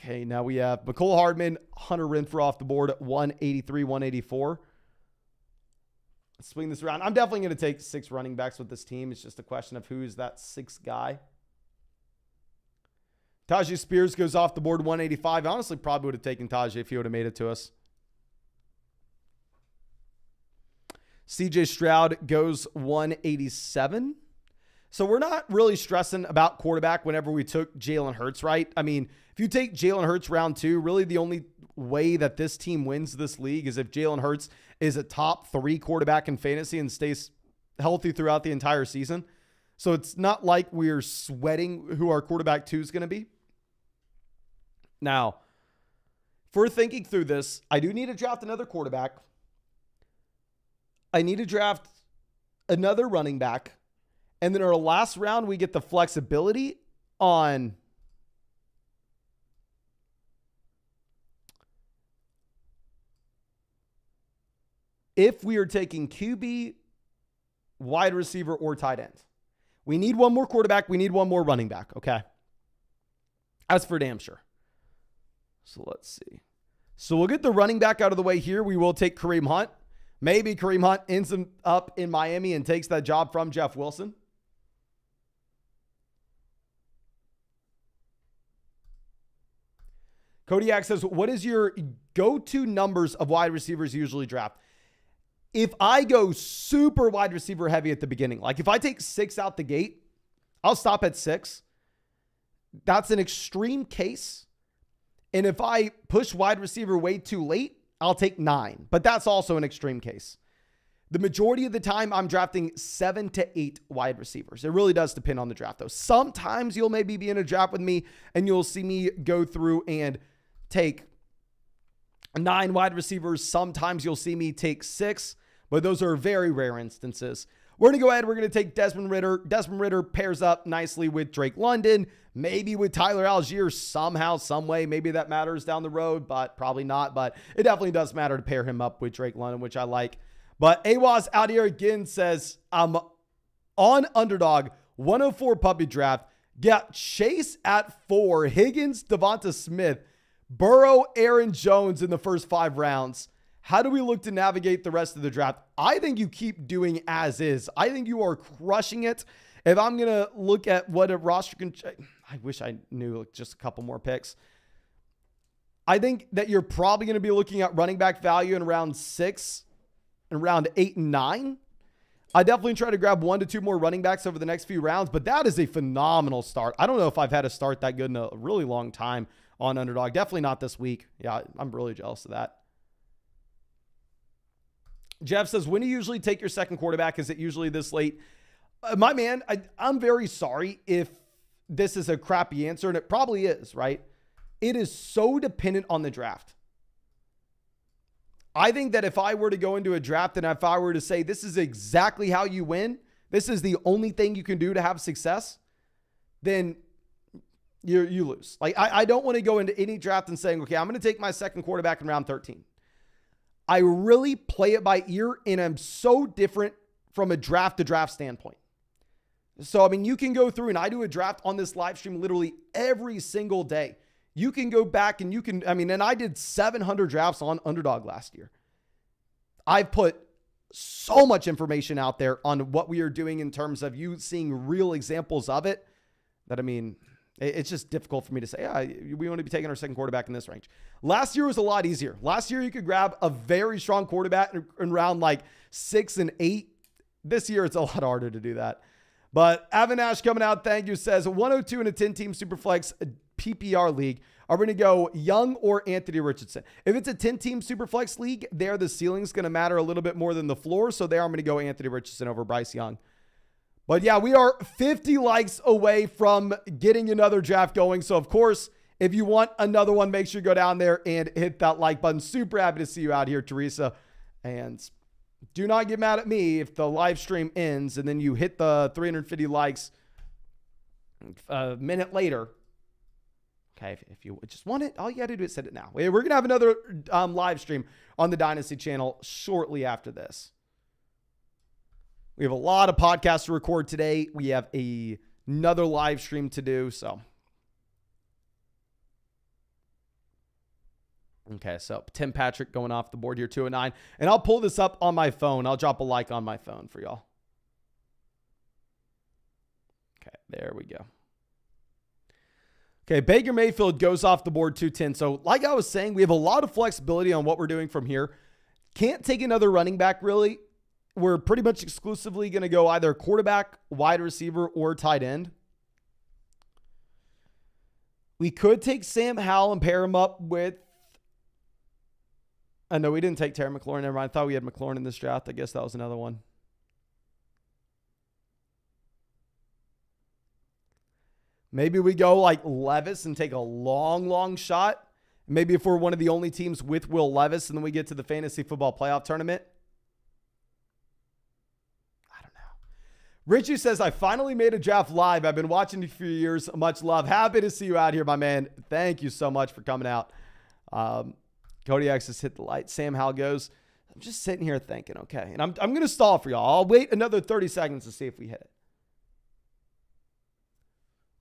Okay, now we have McCole Hardman, Hunter Renfrow off the board at 183, 184. Let's swing this around. I'm definitely going to take 6 running backs with this team. It's just a question of who's that 6th guy. Tajay Spears goes off the board 185. I honestly probably would have taken Tajay if he would have made it to us. CJ Stroud goes 187. So we're not really stressing about quarterback whenever we took Jalen Hurts, right? I mean, if you take Jalen Hurts round 2, really the only way that this team wins this league is if Jalen Hurts is a top 3 quarterback in fantasy and stays healthy throughout the entire season. So it's not like we're sweating who our quarterback 2 is going to be. Now, if we're thinking through this, I do need to draft another quarterback. I need to draft another running back. And then our last round, we get the flexibility on if we are taking QB, wide receiver, or tight end. We need one more quarterback. We need one more running back. Okay. That's for damn sure. So let's see. So we'll get the running back out of the way here. We will take Kareem Hunt. Maybe Kareem Hunt ends up in Miami and takes that job from Jeff Wilson. Kodiak says, what is your go-to numbers of wide receivers you usually draft? If I go super wide receiver heavy at the beginning, like if I take 6 out the gate, I'll stop at 6. That's an extreme case. And if I push wide receiver way too late, I'll take 9. But that's also an extreme case. The majority of the time, I'm drafting 7 to 8 wide receivers. It really does depend on the draft, though. Sometimes you'll maybe be in a draft with me, and you'll see me go through and take 9 wide receivers. Sometimes you'll see me take 6, but those are very rare instances. We're going to go ahead. We're going to take Desmond Ridder. Desmond Ridder pairs up nicely with Drake London, maybe with Tyler Algier somehow, some way. Maybe that matters down the road, but probably not. But it definitely does matter to pair him up with Drake London, which I like. But Awaz out here again says, I'm on Underdog, 104 puppy draft. Got Chase at 4, Higgins, Devonta Smith, Burrow, Aaron Jones in the first 5 rounds. How do we look to navigate the rest of the draft? I think you keep doing as is. I think you are crushing it. If I'm going to look at what a roster can... I wish I knew just a couple more picks. I think that you're probably going to be looking at running back value in round 6 and round 8 and 9. I definitely try to grab 1 to 2 more running backs over the next few rounds, but that is a phenomenal start. I don't know if I've had a start that good in a really long time on Underdog. Definitely not this week. Yeah, I'm really jealous of that. Jeff says, when do you usually take your second quarterback? Is it usually this late? My man, I'm very sorry if this is a crappy answer, and it probably is, right? It is so dependent on the draft. I think that if I were to go into a draft and if I were to say, this is exactly how you win, this is the only thing you can do to have success, then you lose. Like, I don't want to go into any draft and saying, okay, I'm going to take my second quarterback in round 13. I really play it by ear, and I'm so different from a draft to draft standpoint. So, I mean, you can go through, and I do a draft on this live stream literally every single day. You can go back and you can, and I did 700 drafts on Underdog last year. I've put so much information out there on what we are doing in terms of you seeing real examples of it that, it's just difficult for me to say, we want to be taking our second quarterback in this range. Last year was a lot easier. Last year, you could grab a very strong quarterback in round like 6 and 8. This year, it's a lot harder to do that. But Avinash coming out, thank you, says 102 in a 10-team Superflex PPR league. Are we going to go Young or Anthony Richardson? If it's a 10-team Superflex league, there the ceiling's going to matter a little bit more than the floor. So there I'm going to go Anthony Richardson over Bryce Young. But yeah, we are 50 likes away from getting another draft going. So of course, if you want another one, make sure you go down there and hit that like button. Super happy to see you out here, Teresa. And do not get mad at me if the live stream ends and then you hit the 350 likes a minute later. Okay, if you just want it, all you got to do is set it now. We're going to have another live stream on the Dynasty channel shortly after this. We have a lot of podcasts to record today. We have another live stream to do. So, okay, so Tim Patrick going off the board here, 209. And I'll pull this up on my phone. I'll drop a like on my phone for y'all. Okay, there we go. Okay, Baker Mayfield goes off the board, 210. So, like I was saying, we have a lot of flexibility on what we're doing from here. Can't take another running back, really. We're pretty much exclusively going to go either quarterback, wide receiver, or tight end. We could take Sam Howell and pair him up with... I know we didn't take Terry McLaurin. Never mind. I thought we had McLaurin in this draft. I guess that was another one. Maybe we go like Levis and take a long shot. Maybe if we're one of the only teams with Will Levis and then we get to the fantasy football playoff tournament. Richie says, I finally made a draft live. I've been watching you for years. Much love. Happy to see you out here, my man. Thank you so much for coming out. Cody X has hit the light. Sam Howell goes. I'm just sitting here thinking, okay. And I'm going to stall for y'all. I'll wait another 30 seconds to see if we hit it.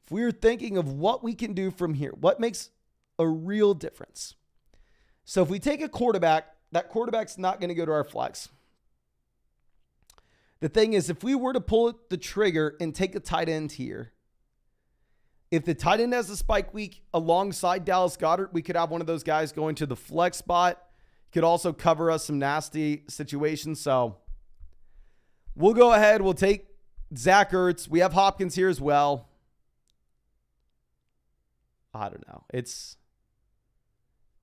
If we're thinking of what we can do from here, what makes a real difference. So if we take a quarterback, that quarterback's not going to go to our flex. The thing is, if we were to pull the trigger and take a tight end here, if the tight end has a spike week alongside Dallas Goedert, we could have one of those guys going to the flex spot. Could also cover us some nasty situations. So we'll go ahead. We'll take Zach Ertz. We have Hopkins here as well. I don't know. It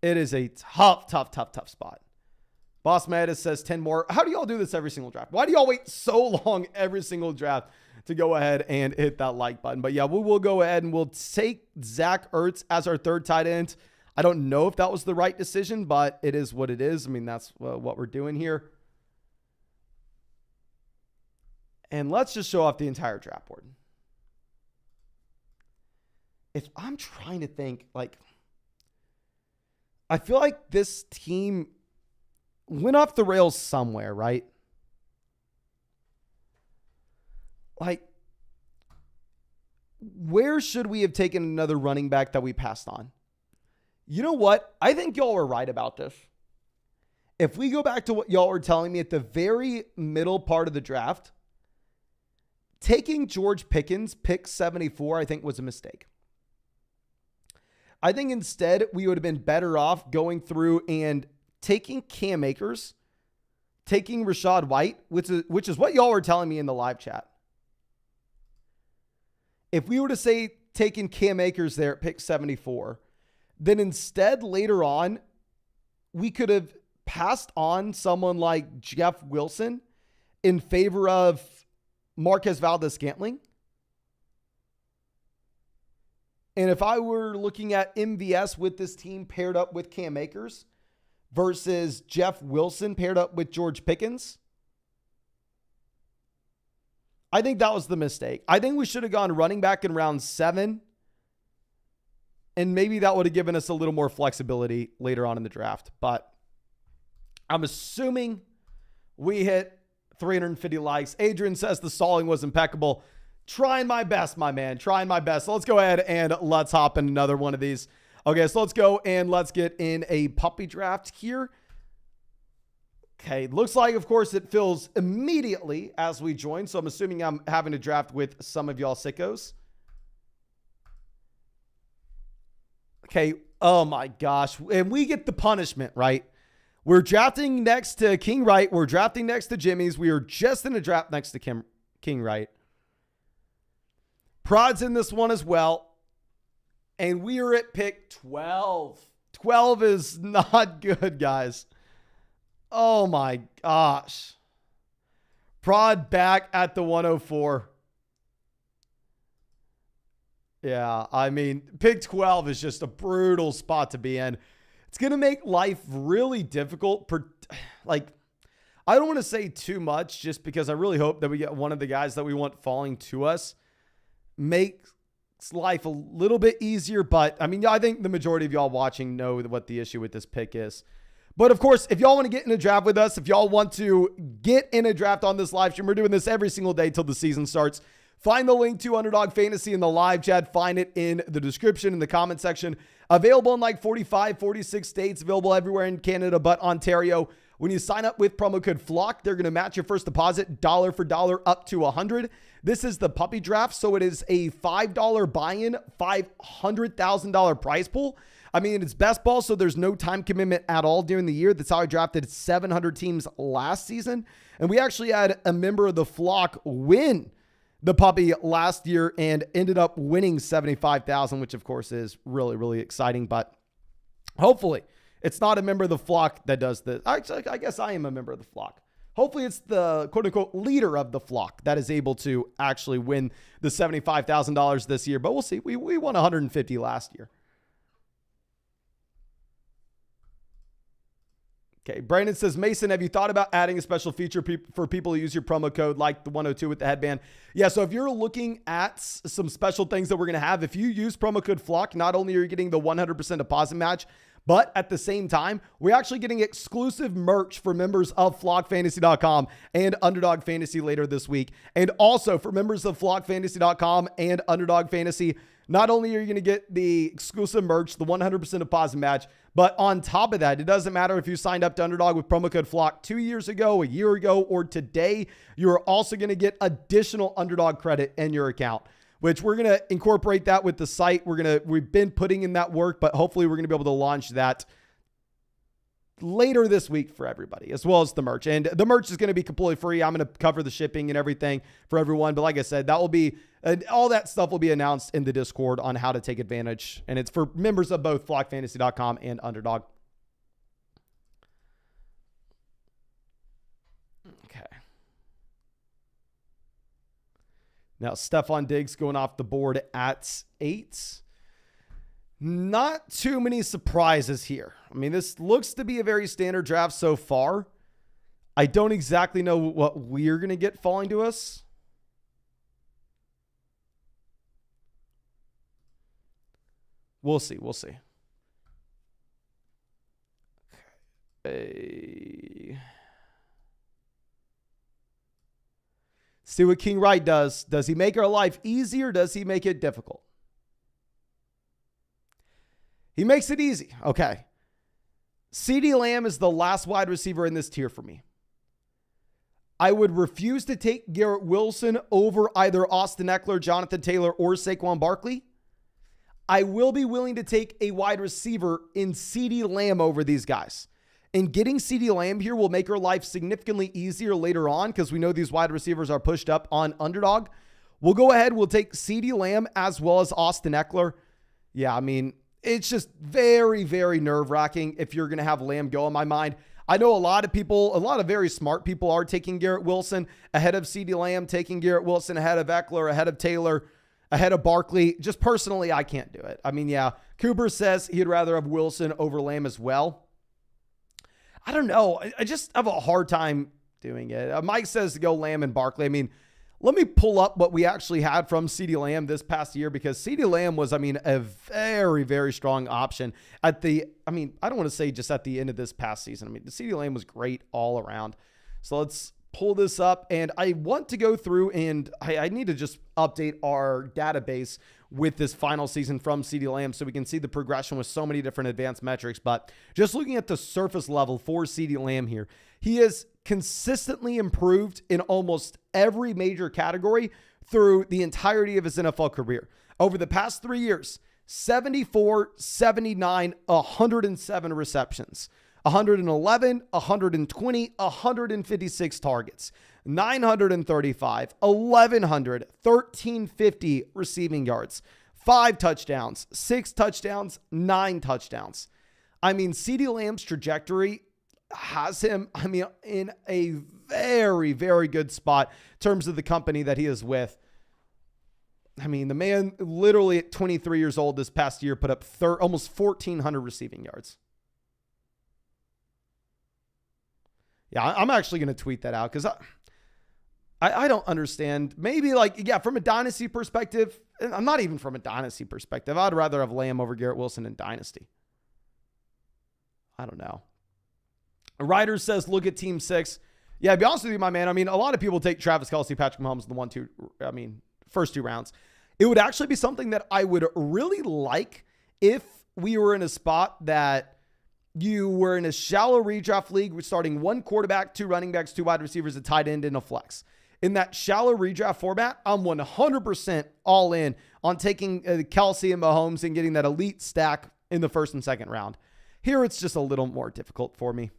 is a tough spot. Boss Mattis says 10 more. How do y'all do this every single draft? Why do y'all wait so long every single draft to go ahead and hit that like button? But yeah, we will go ahead and we'll take Zach Ertz as our third tight end. I don't know if that was the right decision, but it is what it is. I mean, that's what we're doing here. And let's just show off the entire draft board. If I'm trying to think, like, I feel like this team went off the rails somewhere, right? Like, where should we have taken another running back that we passed on? You know what? I think y'all were right about this. If we go back to what y'all were telling me at the very middle part of the draft, taking George Pickens, pick 74, I think was a mistake. I think instead we would have been better off going through and taking Cam Akers, taking Rachaad White, which is what y'all were telling me in the live chat. If we were to say taking Cam Akers there at pick 74, then instead later on, we could have passed on someone like Jeff Wilson in favor of Marquez Valdes-Scantling. And if I were looking at MVS with this team paired up with Cam Akers versus Jeff Wilson paired up with George Pickens, I think that was the mistake. I think we should have gone running back in round 7. And maybe that would have given us a little more flexibility later on in the draft. But I'm assuming we hit 350 likes. Adrian says the stalling was impeccable. Trying my best, my man. Trying my best. So let's go ahead and let's hop in another one of these. Okay, so let's go and let's get in a puppy draft here. Okay, looks like, of course, it fills immediately as we join. So I'm assuming I'm having to draft with some of y'all sickos. Okay, oh my gosh. And we get the punishment, right? We're drafting next to King Wright. We're drafting next to Jimmy's. We are just in a draft next to King Wright. Prod's in this one as well. And we are at pick 12. 12 is not good, guys. Oh my gosh. Prod back at the 104. Yeah, I mean, pick 12 is just a brutal spot to be in. It's going to make life really difficult. I don't want to say too much just because I really hope that we get one of the guys that we want falling to us. Makes life a little bit easier, but I mean, I think the majority of y'all watching know what the issue with this pick is. But of course, if y'all want to get in a draft with us, if y'all want to get in a draft on this live stream, we're doing this every single day till the season starts. Find the link to Underdog Fantasy in the live chat. Find it in the description, in the comment section. Available in like 45, 46 states, available everywhere in Canada but Ontario. When you sign up with promo code FLOCK, they're going to match your first deposit dollar for dollar up to $100. This is the puppy draft, so it is a $5 buy-in, $500,000 prize pool. I mean, it's best ball, so there's no time commitment at all during the year. That's how I drafted 700 teams last season. And we actually had a member of the flock win the puppy last year and ended up winning 75,000, which of course is really, really exciting. But hopefully it's not a member of the flock that does this. Actually, I guess I am a member of the flock. Hopefully it's the quote unquote leader of the flock that is able to actually win the $75,000 this year. But we'll see. We won 150 last year. Okay, Brandon says, Mason, have you thought about adding a special feature for people who use your promo code like the 102 with the headband? Yeah, so if you're looking at some special things that we're going to have, if you use promo code FLOCK, not only are you getting the 100% deposit match, but at the same time, we're actually getting exclusive merch for members of flockfantasy.com and Underdog Fantasy later this week. And also for members of flockfantasy.com and Underdog Fantasy, not only are you going to get the exclusive merch, the 100% deposit match, but on top of that, it doesn't matter if you signed up to Underdog with promo code FLOCK 2 years ago, a year ago, or today, you're also going to get additional Underdog credit in your account, which we're going to incorporate that with the site. We've been putting in that work, but hopefully we're going to be able to launch that later this week for everybody, as well as the merch. And the merch is going to be completely free. I'm going to cover the shipping and everything for everyone. But like I said, that will be all that stuff will be announced in the Discord on how to take advantage. And it's for members of both flockfantasy.com and Underdog. Okay. Now, Stephon Diggs going off the board at 8. Not too many surprises here. I mean, this looks to be a very standard draft so far. I don't exactly know what we're going to get falling to us. We'll see. We'll see. Okay. See what King Wright does. Does he make our life easier? Does he make it difficult? He makes it easy. Okay. CeeDee Lamb is the last wide receiver in this tier for me. I would refuse to take Garrett Wilson over either Austin Eckler, Jonathan Taylor, or Saquon Barkley. I will be willing to take a wide receiver in CeeDee Lamb over these guys. And getting CeeDee Lamb here will make our life significantly easier later on because we know these wide receivers are pushed up on Underdog. We'll go ahead. We'll take CeeDee Lamb as well as Austin Eckler. Yeah, I mean, it's just very, very nerve-wracking if you're going to have Lamb go in my mind. I know a lot of very smart people are taking Garrett Wilson ahead of CeeDee Lamb, taking Garrett Wilson ahead of Eckler, ahead of Taylor, ahead of Barkley. Just personally, I can't do it. I mean, yeah, Cooper says he'd rather have Wilson over Lamb as well. I don't know. I just have a hard time doing it. Mike says to go Lamb and Barkley. I mean, let me pull up what we actually had from CeeDee Lamb this past year because CeeDee Lamb was, I mean, a very, very strong option I don't want to say just at the end of this past season. I mean, the CeeDee Lamb was great all around. So let's pull this up and I want to go through and I need to just update our database with this final season from CeeDee Lamb so we can see the progression with so many different advanced metrics. But just looking at the surface level for CeeDee Lamb here, he has consistently improved in almost every major category through the entirety of his NFL career. Over the past 3 years, 74, 79, 107 receptions, 111, 120, 156 targets, 935, 1,100, 1,350 receiving yards, 5 touchdowns, 6 touchdowns, 9 touchdowns. I mean, CeeDee Lamb's trajectory has him, in a very, very good spot in terms of the company that he is with. I mean, the man literally at 23 years old this past year put up almost 1,400 receiving yards. Yeah, I'm actually going to tweet that out because I don't understand. Maybe from a dynasty perspective, I'm not even from a dynasty perspective. I'd rather have Lamb over Garrett Wilson in dynasty. I don't know. A writer says, look at Team 6. Yeah, to be honest with you, my man, a lot of people take Travis Kelce, Patrick Mahomes in the first 2 rounds. It would actually be something that I would really like if we were in a spot that you were in a shallow redraft league. We're starting 1 quarterback, 2 running backs, 2 wide receivers, a tight end, and a flex. In that shallow redraft format, I'm 100% all in on taking Kelce and Mahomes and getting that elite stack in the first and second round. Here, it's just a little more difficult for me.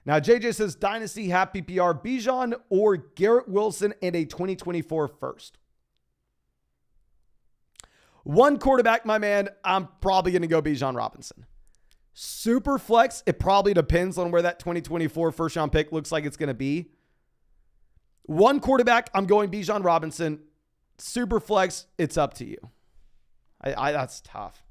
Now, JJ says, Dynasty, half PPR, Bijan or Garrett Wilson and a 2024 first. 1 quarterback, my man, I'm probably going to go Bijan Robinson. Super flex, it probably depends on where that 2024 first round pick looks like it's going to be. 1 quarterback, I'm going Bijan Robinson. Super flex, it's up to you. That's tough.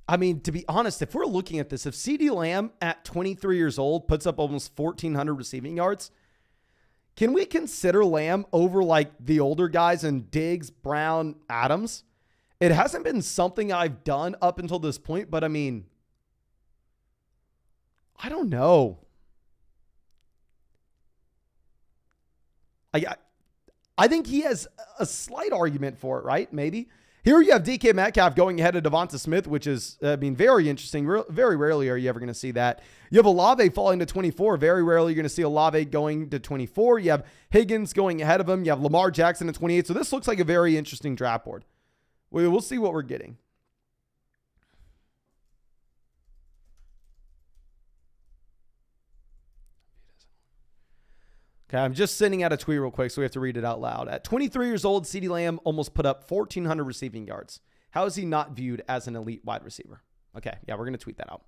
To be honest, if we're looking at this, if CeeDee Lamb at 23 years old puts up almost 1,400 receiving yards, can we consider Lamb over the older guys in Diggs, Brown, Adams? It hasn't been something I've done up until this point, but I don't know. I think he has a slight argument for it, right? Maybe. Here you have DK Metcalf going ahead of Devonta Smith, which is, very interesting. Very rarely are you ever going to see that. You have Olave falling to 24. Very rarely you're going to see Olave going to 24. You have Higgins going ahead of him. You have Lamar Jackson at 28. So this looks like a very interesting draft board. We'll see what we're getting. Okay, I'm just sending out a tweet real quick, so we have to read it out loud. At 23 years old, CeeDee Lamb almost put up 1,400 receiving yards. How is he not viewed as an elite wide receiver? Okay, yeah, we're going to tweet that out.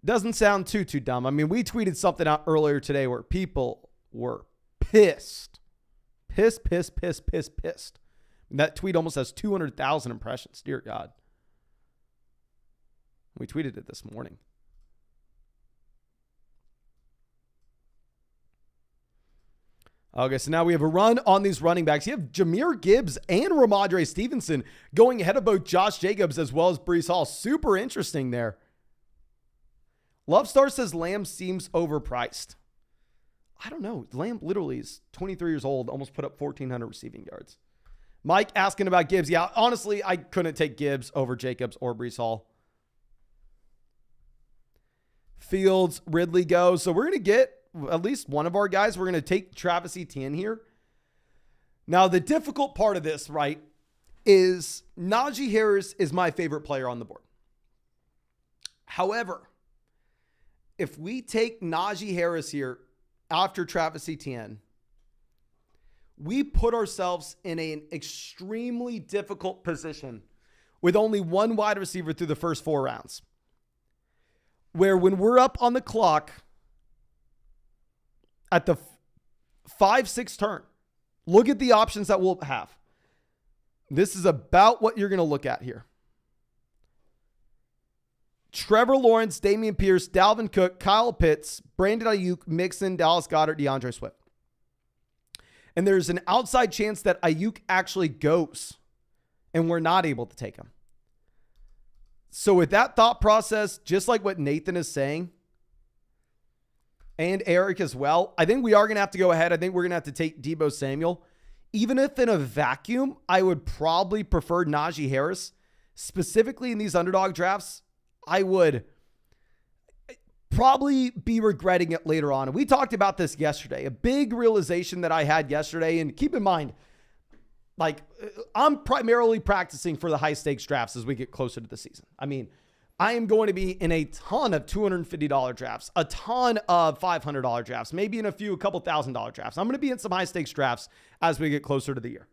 Doesn't sound too dumb. We tweeted something out earlier today where people were pissed. Pissed. That tweet almost has 200,000 impressions. Dear God. We tweeted it this morning. Okay, so now we have a run on these running backs. You have Jahmyr Gibbs and Ramondre Stevenson going ahead of both Josh Jacobs as well as Breece Hall. Super interesting there. Love Star says Lamb seems overpriced. I don't know. Lamb literally is 23 years old, almost put up 1,400 receiving yards. Mike asking about Gibbs. Yeah, honestly, I couldn't take Gibbs over Jacobs or Breece Hall. Fields, Ridley goes. So we're going to get at least one of our guys. We're going to take Travis Etienne here. Now, the difficult part of this, right, is Najee Harris is my favorite player on the board. However, if we take Najee Harris here after Travis Etienne, we put ourselves in an extremely difficult position with only 1 wide receiver through the first 4 rounds. Where when we're up on the clock at the 5-6 turn, look at the options that we'll have. This is about what you're going to look at here. Trevor Lawrence, Dameon Pierce, Dalvin Cook, Kyle Pitts, Brandon Ayuk, Mixon, Dallas Goedert, DeAndre Swift. And there's an outside chance that Ayuk actually goes and we're not able to take him. So with that thought process, just like what Nathan is saying, and Eric as well, I think we are going to have to go ahead. I think we're going to have to take Deebo Samuel. Even if in a vacuum, I would probably prefer Najee Harris. Specifically in these underdog drafts, I would probably be regretting it later on. And we talked about this yesterday. A big realization that I had yesterday, and keep in mind, like, I'm primarily practicing for the high stakes drafts as we get closer to the season. I mean, I am going to be in a ton of $250 drafts, a ton of $500 drafts, maybe in a couple $1,000 drafts. I'm going to be in some high stakes drafts as we get closer to the year.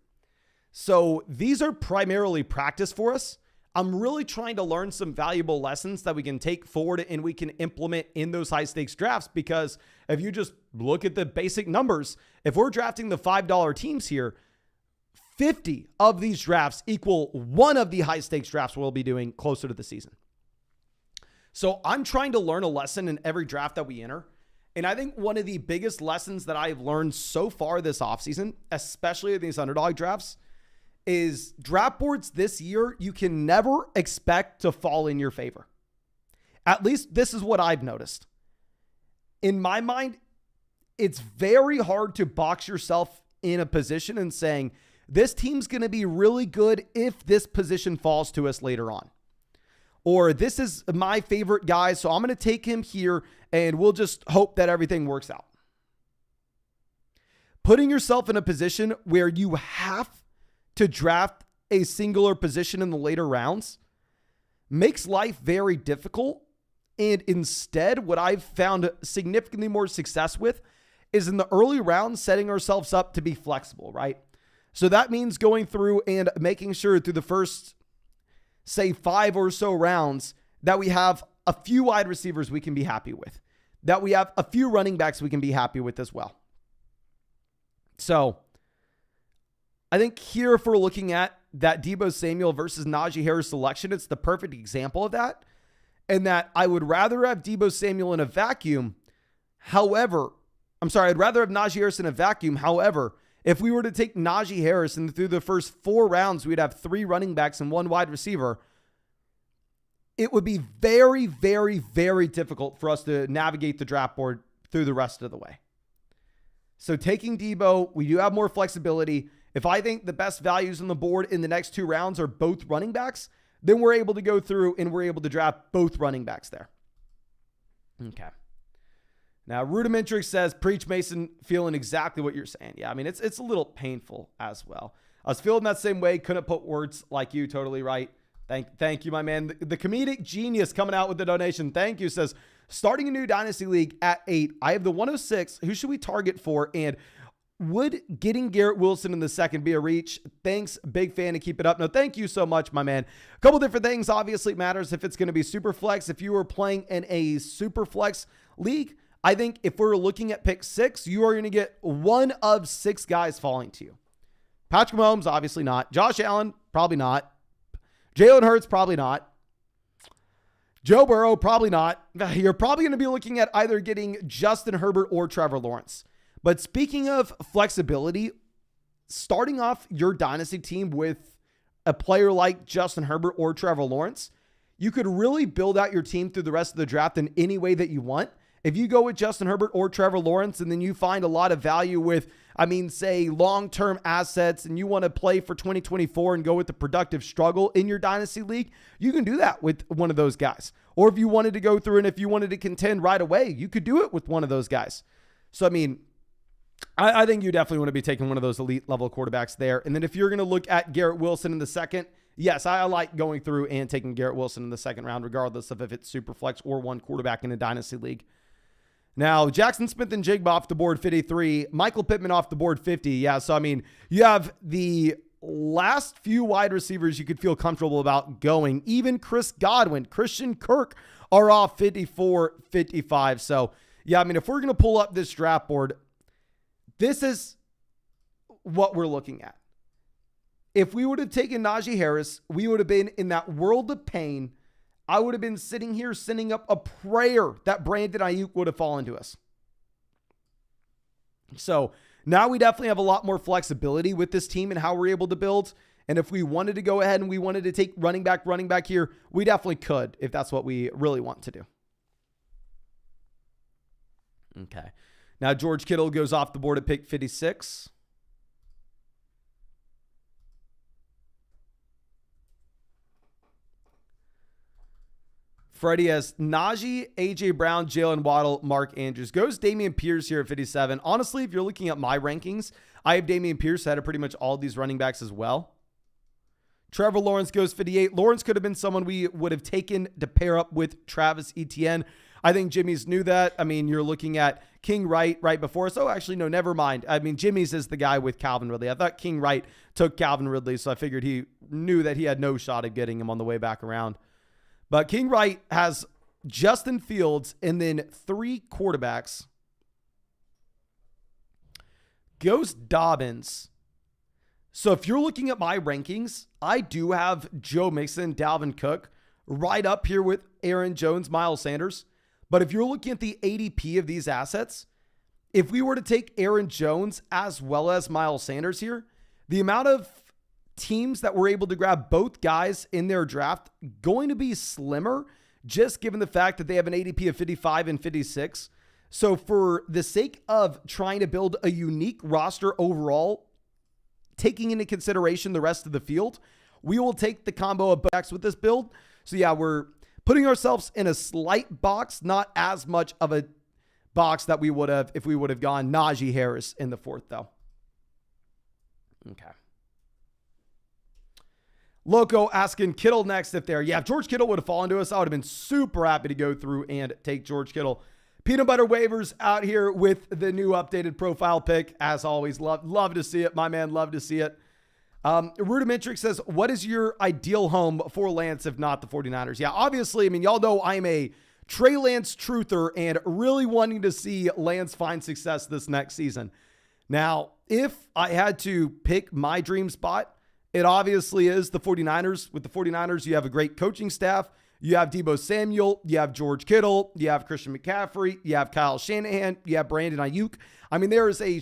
So these are primarily practice for us. I'm really trying to learn some valuable lessons that we can take forward and we can implement in those high stakes drafts. Because if you just look at the basic numbers, if we're drafting the $5 teams here, 50 of these drafts equal one of the high stakes drafts we'll be doing closer to the season. So I'm trying to learn a lesson in every draft that we enter. And I think one of the biggest lessons that I've learned so far this offseason, especially in these underdog drafts, is draft boards this year, you can never expect to fall in your favor. At least this is what I've noticed. In my mind, it's very hard to box yourself in a position and saying, this team's going to be really good if this position falls to us later on. Or this is my favorite guy, so I'm going to take him here and we'll just hope that everything works out. Putting yourself in a position where you have to draft a singular position in the later rounds makes life very difficult. And instead, what I've found significantly more success with is in the early rounds, setting ourselves up to be flexible, right? So that means going through and making sure through the first, say, 5 or so rounds that we have a few wide receivers we can be happy with, that we have a few running backs we can be happy with as well. So I think here, if we're looking at that Deebo Samuel versus Najee Harris selection, it's the perfect example of that. And that I would rather have Deebo Samuel in a vacuum. However, I'd rather have Najee Harris in a vacuum. However, if we were to take Najee Harris and through the first 4 rounds, we'd have 3 running backs and 1 wide receiver, it would be very, very, very difficult for us to navigate the draft board through the rest of the way. So taking Deebo, we do have more flexibility. If I think the best values on the board in the next 2 rounds are both running backs, then we're able to go through and we're able to draft both running backs there. Okay. Now, Rudimentrix says, preach Mason, feeling exactly what you're saying. Yeah, I mean, it's a little painful as well. I was feeling that same way. Couldn't put words like you. Totally right. Thank you, my man. The comedic genius coming out with the donation. Thank you. Says, starting a new Dynasty League at 8. I have the 106. Who should we target for? And would getting Garrett Wilson in the second be a reach? Thanks. Big fan, to keep it up. No, thank you so much, my man. A couple different things. Obviously, it matters if it's going to be super flex. If you were playing in a super flex league, I think if we're looking at pick 6, you are going to get one of 6 guys falling to you. Patrick Mahomes, obviously not. Josh Allen, probably not. Jalen Hurts, probably not. Joe Burrow, probably not. You're probably going to be looking at either getting Justin Herbert or Trevor Lawrence. But speaking of flexibility, starting off your dynasty team with a player like Justin Herbert or Trevor Lawrence, you could really build out your team through the rest of the draft in any way that you want. If you go with Justin Herbert or Trevor Lawrence and then you find a lot of value with, say, long-term assets and you want to play for 2024 and go with the productive struggle in your dynasty league, you can do that with one of those guys. Or if you wanted to go through and if you wanted to contend right away, you could do it with one of those guys. So, I think you definitely want to be taking one of those elite level quarterbacks there. And then if you're going to look at Garrett Wilson in the second, yes, I like going through and taking Garrett Wilson in the second round, regardless of if it's super flex or one quarterback in a dynasty league. Now, Jackson Smith and Jigba off the board 53. Michael Pittman off the board 50. Yeah, so you have the last few wide receivers you could feel comfortable about going. Even Chris Godwin, Christian Kirk are off 54, 55. So, yeah, if we're going to pull up this draft board, this is what we're looking at. If we would have taken Najee Harris, we would have been in that world of pain. I would have been sitting here sending up a prayer that Brandon Ayuk would have fallen to us. So now we definitely have a lot more flexibility with this team and how we're able to build. And if we wanted to go ahead and we wanted to take running back here, we definitely could if that's what we really want to do. Okay. Now George Kittle goes off the board at pick 56. Freddie has Najee, A.J. Brown, Jalen Waddle, Mark Andrews. Goes Damian Pierce here at 57. Honestly, if you're looking at my rankings, I have Damian Pierce ahead of pretty much all these running backs as well. Trevor Lawrence goes 58. Lawrence could have been someone we would have taken to pair up with Travis Etienne. I think Jimmy's knew that. I mean, you're looking at King Wright right before us. Oh, actually, no, never mind. I mean, Jimmy's is the guy with Calvin Ridley. I thought King Wright took Calvin Ridley, so I figured he knew that he had no shot at getting him on the way back around. But King Wright has Justin Fields and then 3 quarterbacks. Goes Dobbins. So if you're looking at my rankings, I do have Joe Mixon, Dalvin Cook right up here with Aaron Jones, Miles Sanders. But if you're looking at the ADP of these assets, if we were to take Aaron Jones as well as Miles Sanders here, the amount of teams that were able to grab both guys in their draft going to be slimmer, just given the fact that they have an ADP of 55 and 56. So for the sake of trying to build a unique roster overall, taking into consideration the rest of the field, we will take the combo of backs with this build. So yeah, we're putting ourselves in a slight box, not as much of a box that we would have if we would have gone Najee Harris in the 4th, though. Okay. Loco asking Kittle next if there. Yeah, if George Kittle would have fallen to us, I would have been super happy to go through and take George Kittle. Peanut Butter Waivers out here with the new updated profile pick. As always, love to see it. My man, love to see it. Rudimentric says, what is your ideal home for Lance if not the 49ers? Yeah, obviously, I mean, y'all know I'm a Trey Lance truther and really wanting to see Lance find success this next season. Now, if I had to pick my dream spot, it obviously is the 49ers. With the 49ers, you have a great coaching staff. You have Deebo Samuel. You have George Kittle. You have Christian McCaffrey. You have Kyle Shanahan. You have Brandon Ayuk. I mean, there is a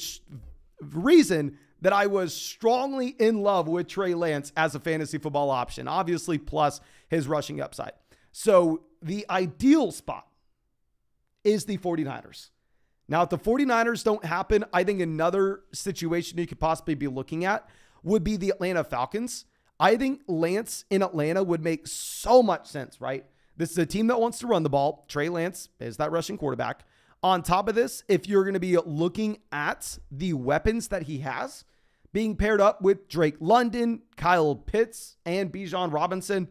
reason that I was strongly in love with Trey Lance as a fantasy football option, obviously, plus his rushing upside. So the ideal spot is the 49ers. Now, if the 49ers don't happen, I think another situation you could possibly be looking at would be the Atlanta Falcons. I think Lance in Atlanta would make so much sense, right? This is a team that wants to run the ball. Trey Lance is that rushing quarterback. On top of this, if you're going to be looking at the weapons that he has, being paired up with Drake London, Kyle Pitts, and Bijan Robinson,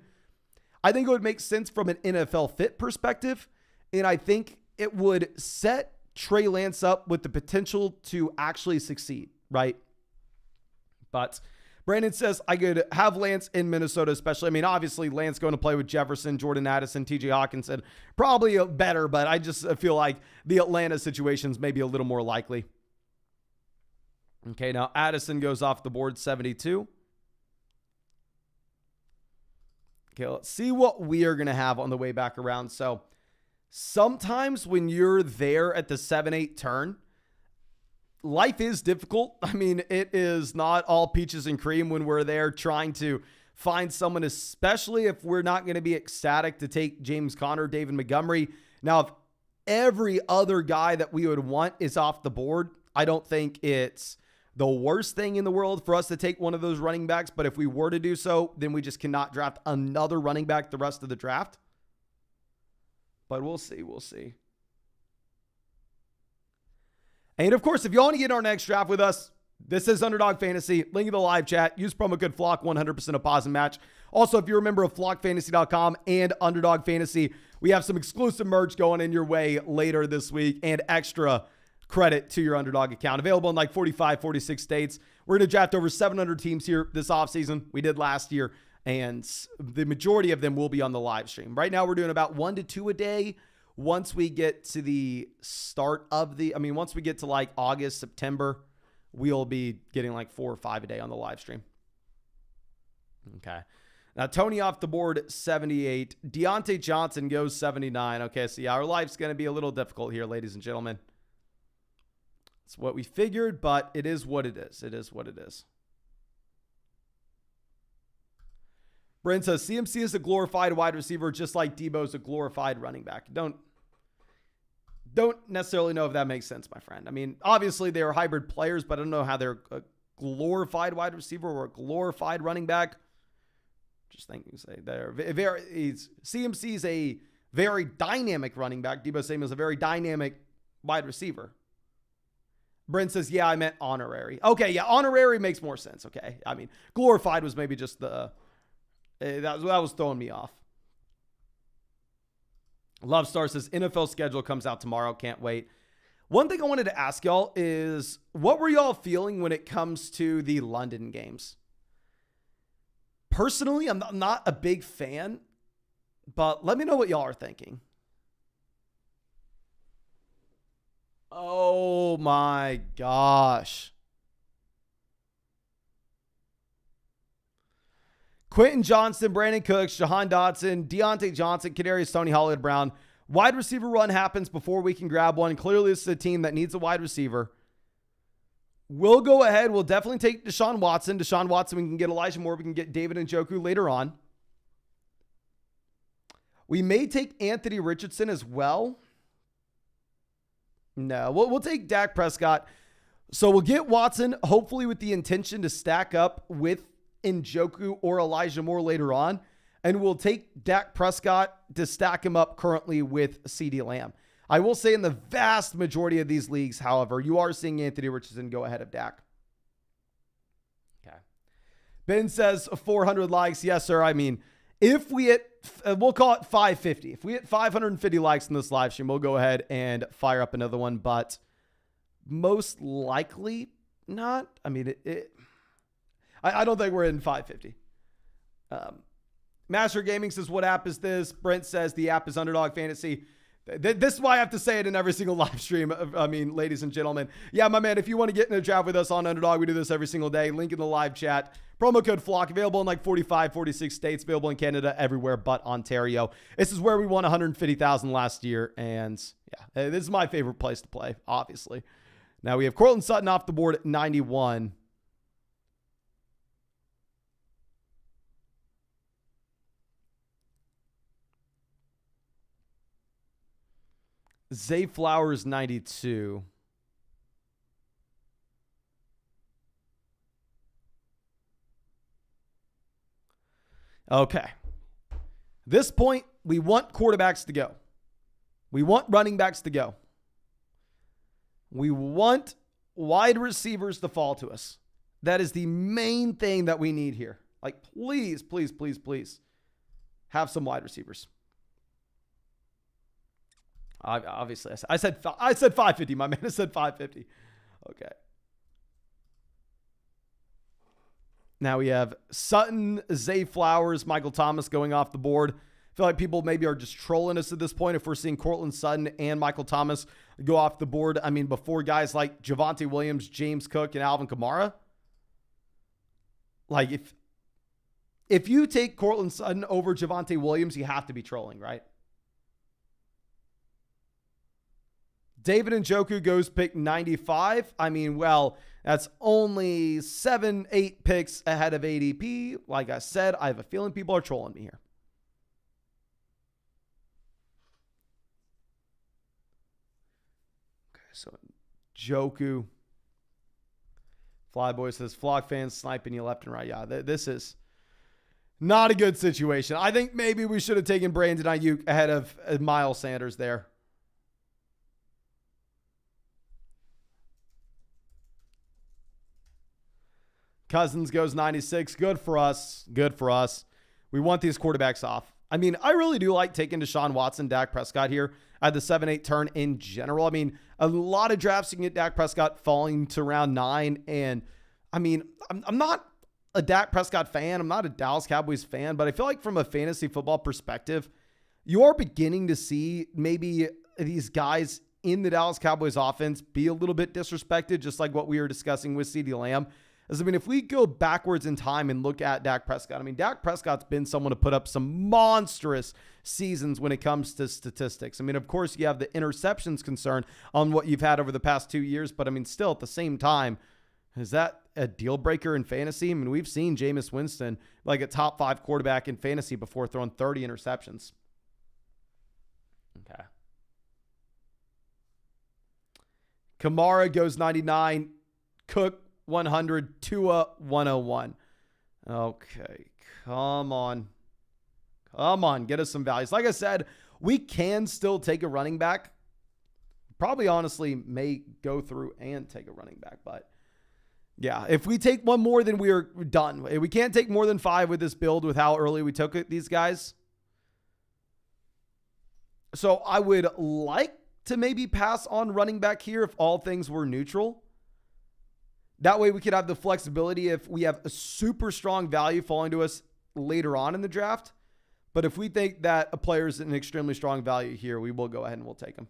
I think it would make sense from an NFL fit perspective. And I think it would set Trey Lance up with the potential to actually succeed, right? But Brandon says, I could have Lance in Minnesota, especially. I mean, obviously, Lance going to play with Jefferson, Jordan Addison, TJ Hawkinson, probably better, but I just feel like the Atlanta situation's maybe a little more likely. Okay, now Addison goes off the board, 72. Okay, let's see what we are going to have on the way back around. So sometimes when you're there at the 7-8 turn, life is difficult. I mean, it is not all peaches and cream when we're there trying to find someone, especially if we're not going to be ecstatic to take James Conner, David Montgomery. Now, if every other guy that we would want is off the board, I don't think it's the worst thing in the world for us to take one of those running backs. But if we were to do so, then we just cannot draft another running back the rest of the draft. But we'll see. We'll see. And of course, if you want to get our next draft with us, this is Underdog Fantasy. Link in the live chat. Use promo code FLOCK, 100% deposit match. Also, if you're a member of flockfantasy.com and Underdog Fantasy, we have some exclusive merch going in your way later this week and extra credit to your Underdog account. Available in like 45, 46 states. We're going to draft over 700 teams here this offseason. We did last year, and the majority of them will be on the live stream. Right now, we're doing about 1 to 2 a day. Once we get to the start of once we get to like August, September, we'll be getting like 4 or 5 a day on the live stream. Okay. Now, Tony off the board, 78. Deontay Johnson goes 79. Okay, so yeah, our life's going to be a little difficult here, ladies and gentlemen. It's what we figured, but it is what it is. It is what it is. Brent says, CMC is a glorified wide receiver, just like Debo's a glorified running back. Don't necessarily know if that makes sense, my friend. I mean, obviously they are hybrid players, but I don't know how they're a glorified wide receiver or a glorified running back. Just thinking, say they're CMC is a very dynamic running back. Debo Samuel is a very dynamic wide receiver. Brent says, yeah, I meant honorary. Okay, yeah, honorary makes more sense. Okay, I mean, glorified was maybe just that was throwing me off. Love Star says, NFL schedule comes out tomorrow. Can't wait. One thing I wanted to ask y'all is, what were y'all feeling when it comes to the London games? Personally, I'm not a big fan, but let me know what y'all are thinking. Oh my gosh. Quentin Johnston, Brandon Cooks, Jahan Dotson, Deontay Johnson, Kadarius Toney, Hollywood Brown. Wide receiver run happens before we can grab one. Clearly, this is a team that needs a wide receiver. We'll go ahead. We'll definitely take Deshaun Watson. Deshaun Watson, we can get Elijah Moore. We can get David Njoku later on. We may take Anthony Richardson as well. No, we'll take Dak Prescott. So we'll get Watson, hopefully with the intention to stack up with Njoku or Elijah Moore later on. And we'll take Dak Prescott to stack him up currently with CeeDee Lamb. I will say in the vast majority of these leagues, however, you are seeing Anthony Richardson go ahead of Dak. Okay. Ben says 400 likes. Yes, sir. I mean, if we hit, we'll call it 550. If we hit 550 likes in this live stream, we'll go ahead and fire up another one. But most likely not. I mean, I don't think we're in 550. Master Gaming says, what app is this? Brent says the app is Underdog Fantasy. This is why I have to say it in every single live stream. I mean, ladies and gentlemen. Yeah, my man, if you want to get in a draft with us on Underdog, we do this every single day. Link in the live chat. Promo code FLOCK, available in like 45, 46 states, available in Canada, everywhere but Ontario. This is where we won 150,000 last year. And yeah, this is my favorite place to play, obviously. Now we have Courtland Sutton off the board at 91. Zay Flowers, 92. Okay. This point, we want quarterbacks to go. We want running backs to go. We want wide receivers to fall to us. That is the main thing that we need here. Like, please, please, please, please have some wide receivers. Obviously, I said 550. My man has said 550. Okay. Now we have Sutton, Zay Flowers, Michael Thomas going off the board. I feel like people maybe are just trolling us at this point if we're seeing Courtland Sutton and Michael Thomas go off the board. I mean, before guys like Javonte Williams, James Cook, and Alvin Kamara. Like, if you take Courtland Sutton over Javonte Williams, you have to be trolling, right? David Njoku goes pick 95. I mean, well, that's only 7-8 picks ahead of ADP. Like I said, I have a feeling people are trolling me here. Okay, so Njoku. Flyboy says, Flock fans sniping you left and right. Yeah, this is not a good situation. I think maybe we should have taken Brandon Ayuk ahead of Miles Sanders there. Cousins goes 96. Good for us. Good for us. We want these quarterbacks off. I mean, I really do like taking Deshaun Watson, Dak Prescott here at the 7-8 turn in general. I mean, a lot of drafts you can get Dak Prescott falling to round 9. And I mean, I'm not a Dak Prescott fan. I'm not a Dallas Cowboys fan, but I feel like from a fantasy football perspective, you are beginning to see maybe these guys in the Dallas Cowboys offense be a little bit disrespected, just like what we were discussing with CeeDee Lamb. I mean, if we go backwards in time and look at Dak Prescott, I mean, Dak Prescott's been someone to put up some monstrous seasons when it comes to statistics. I mean, of course, you have the interceptions concern on what you've had over the past 2 years, but I mean, still at the same time, is that a deal breaker in fantasy? I mean, we've seen Jameis Winston like a top 5 quarterback in fantasy before throwing 30 interceptions. Okay. Kamara goes 99. Cook 100, Tua 101. Okay, come on. Come on, get us some values. Like I said, We can still take a running back. Probably honestly may go through and take a running back, but yeah, if we take one more, then we are done. We can't take more than 5 with this build with how early we took these guys. So I would like to maybe pass on running back here if all things were neutral. That way we could have the flexibility if we have a super strong value falling to us later on in the draft. But if we think that a player is an extremely strong value here, we will go ahead and we'll take him.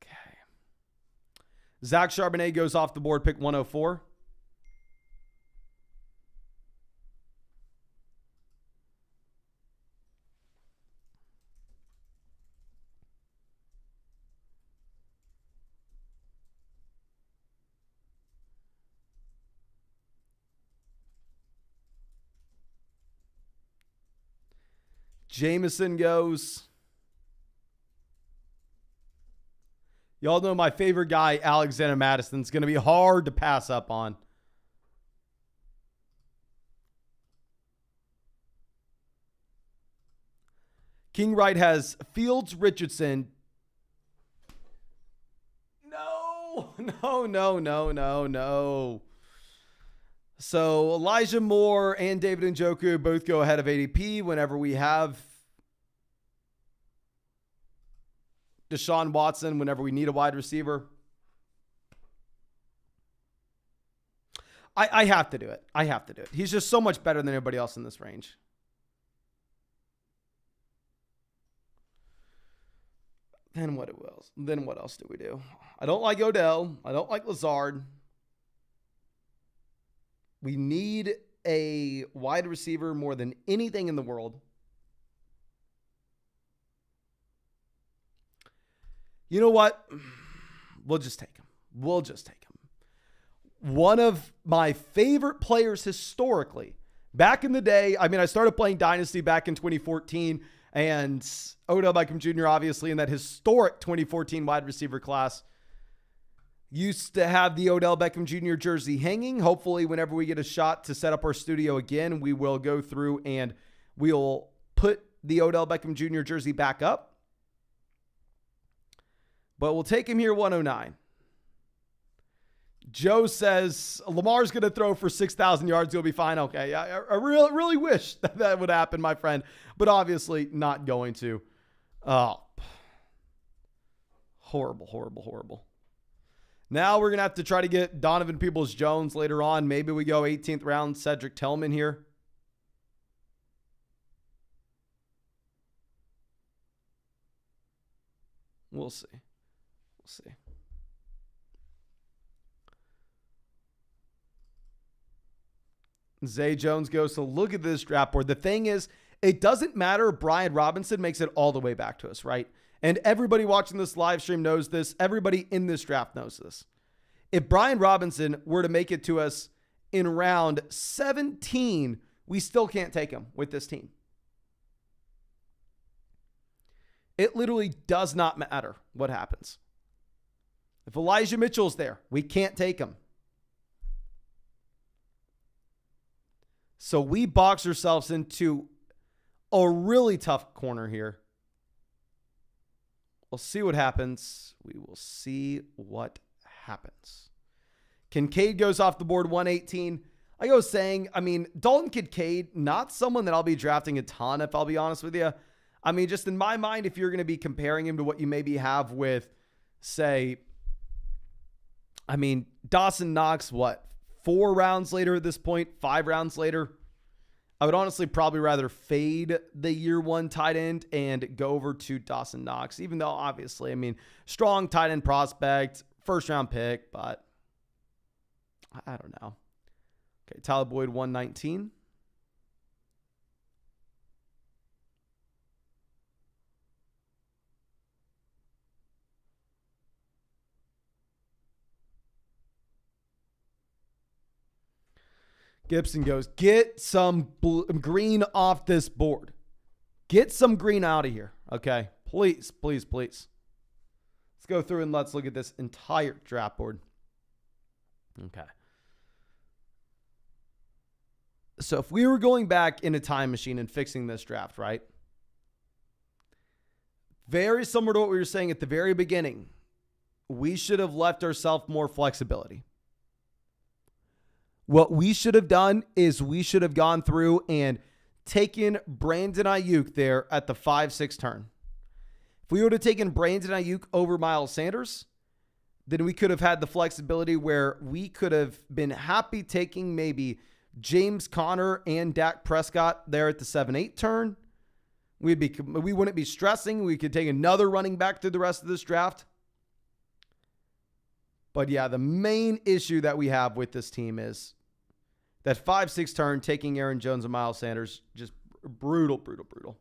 Okay. Zach Charbonnet goes off the board, pick 104. Jameson goes. Y'all know my favorite guy, Alexander Madison's going to be hard to pass up on. King Wright has Fields, Richardson. No. So Elijah Moore and David Njoku both go ahead of ADP whenever we have Deshaun Watson, whenever we need a wide receiver. I have to do it. He's just so much better than everybody else in this range. Then what else? Do we do? I don't like Odell. I don't like Lazard. We need a wide receiver more than anything in the world. You know what? We'll just take him. One of my favorite players historically. Back in the day, I mean, I started playing Dynasty back in 2014, and Odell Beckham Jr., obviously, in that historic 2014 wide receiver class, used to have the Odell Beckham Jr. jersey hanging. Hopefully, whenever we get a shot to set up our studio again, we will go through and we'll put the Odell Beckham Jr. jersey back up. But we'll take him here 109. Joe says Lamar's going to throw for 6,000 yards. He'll be fine. Okay. I really wish that would happen, my friend, but obviously not going to. Oh, horrible. Now we're going to have to try to get Donovan Peoples-Jones later on. Maybe we go 18th round, Cedric Tillman here. We'll see. Zay Jones goes, so look at this draft board. The thing is, it doesn't matter if Brian Robinson makes it all the way back to us, right? And everybody watching this live stream knows this. Everybody in this draft knows this. If Brian Robinson were to make it to us in round 17, we still can't take him with this team. It literally does not matter what happens. If Elijah Mitchell's there, we can't take him. So we box ourselves into a really tough corner here. We'll see what happens. We will see what happens. Kincaid goes off the board 118. I go saying, Dalton Kincaid, not someone that I'll be drafting a ton, if I'll be honest with you. I mean, just in my mind, if you're going to be comparing him to what you maybe have with, say, Dawson Knox, 4 rounds later at this point, 5 rounds later? I would honestly probably rather fade the year 1 tight end and go over to Dawson Knox, even though obviously, strong tight end prospect, first round pick, but I don't know. Okay, Tyler Boyd 119. Gibson goes, get some green off this board. Get some green out of here. Okay. Please. Let's go through and let's look at this entire draft board. Okay. So if we were going back in a time machine and fixing this draft, right? Very similar to what we were saying at the very beginning. We should have left ourselves more flexibility. What we should have done is we should have gone through and taken Brandon Ayuk there at the 5-6 turn. If we would have taken Brandon Ayuk over Miles Sanders, then we could have had the flexibility where we could have been happy taking maybe James Conner and Dak Prescott there at the 7-8 turn. We wouldn't be stressing. We could take another running back through the rest of this draft. But yeah, the main issue that we have with this team is that 5-6 turn, taking Aaron Jones and Miles Sanders, just brutal.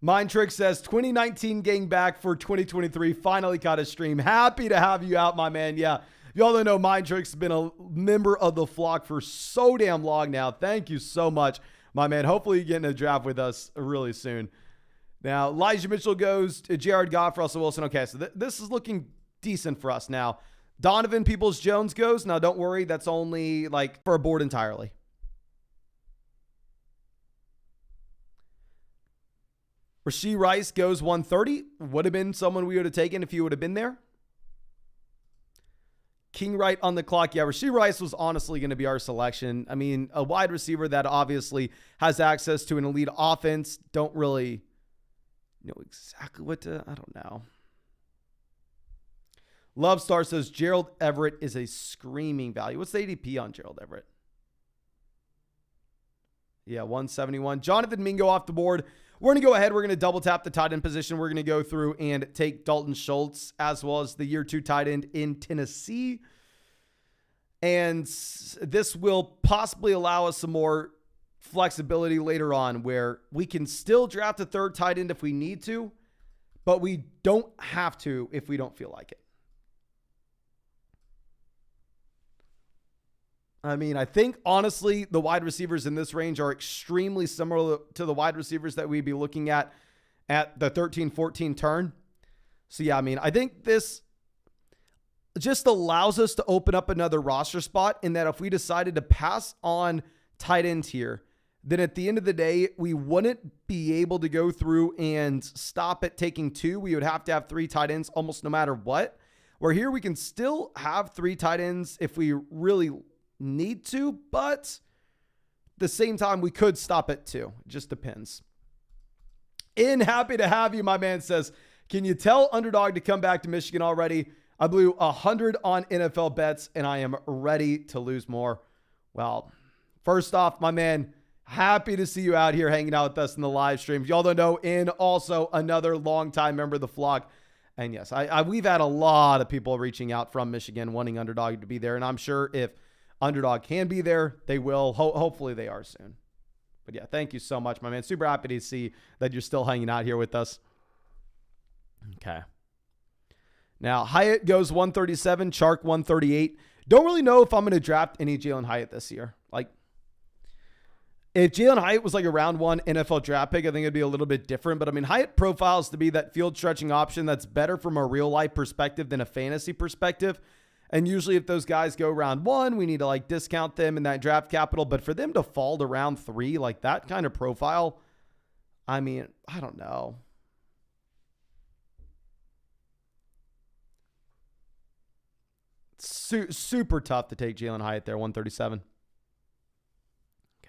Mind Trick says, 2019 gang back for 2023. Finally caught a stream. Happy to have you out, my man. Yeah, y'all don't know Mind Trick's been a member of the flock for so damn long now. Thank you so much, my man. Hopefully you get in a draft with us really soon. Now, Elijah Mitchell goes to Jared Goff, Russell Wilson. Okay, so this is looking decent for us now. Donovan Peoples-Jones goes. Now, don't worry. That's only like for a board entirely. Rashee Rice goes 130. Would have been someone we would have taken if he would have been there. King Wright on the clock. Yeah, Rashee Rice was honestly going to be our selection. I mean, a wide receiver that obviously has access to an elite offense. Don't really know exactly what to, I don't know. Love Star says Gerald Everett is a screaming value. What's the ADP on Gerald Everett? Yeah, 171. Jonathan Mingo off the board. We're going to go ahead. We're going to double tap the tight end position. We're going to go through and take Dalton Schultz as well as the year 2 tight end in Tennessee. And this will possibly allow us some more flexibility later on where we can still draft a third tight end if we need to, but we don't have to if we don't feel like it. I mean, I think honestly, the wide receivers in this range are extremely similar to the wide receivers that we'd be looking at the 13-14 turn. So yeah, I mean, I think this just allows us to open up another roster spot in that if we decided to pass on tight ends here, then at the end of the day, we wouldn't be able to go through and stop at taking 2. We would have to have 3 tight ends almost no matter what. Where here we can still have 3 tight ends if we really need to, but at the same time, we could stop at 2. It just depends. Happy to have you, my man says, can you tell Underdog to come back to Michigan already? I blew 100 on NFL bets, and I am ready to lose more. Well, first off, my man, happy to see you out here hanging out with us in the live streams. Y'all don't know, and also another longtime member of the flock. And yes, we've had a lot of people reaching out from Michigan wanting Underdog to be there, and I'm sure if Underdog can be there, they will. Hopefully they are soon. But yeah, thank you so much, my man. Super happy to see that you're still hanging out here with us. Okay. Now, Hyatt goes 137, Chark 138. Don't really know if I'm going to draft any Jalen Hyatt this year. Like, if Jalen Hyatt was like a round 1 NFL draft pick, I think it'd be a little bit different. But I mean, Hyatt profiles to be that field stretching option that's better from a real life perspective than a fantasy perspective. And usually if those guys go round 1, we need to like discount them in that draft capital. But for them to fall to round 3, like that kind of profile, I mean, I don't know. Super tough to take Jalen Hyatt there, 137.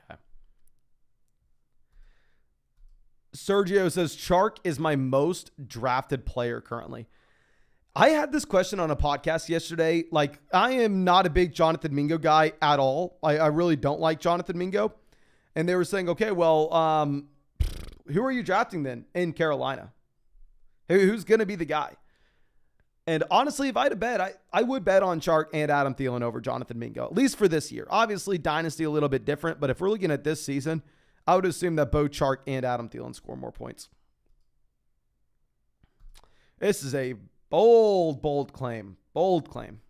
Okay. Sergio says, Chark is my most drafted player currently. I had this question on a podcast yesterday. Like, I am not a big Jonathan Mingo guy at all. I really don't like Jonathan Mingo. And they were saying, okay, well, who are you drafting then in Carolina? Who's going to be the guy? And honestly, if I had to bet, I would bet on Chark and Adam Thielen over Jonathan Mingo, at least for this year. Obviously, Dynasty a little bit different, but if we're looking at this season, I would assume that both Chark and Adam Thielen score more points. This is a bold claim. Bold claim.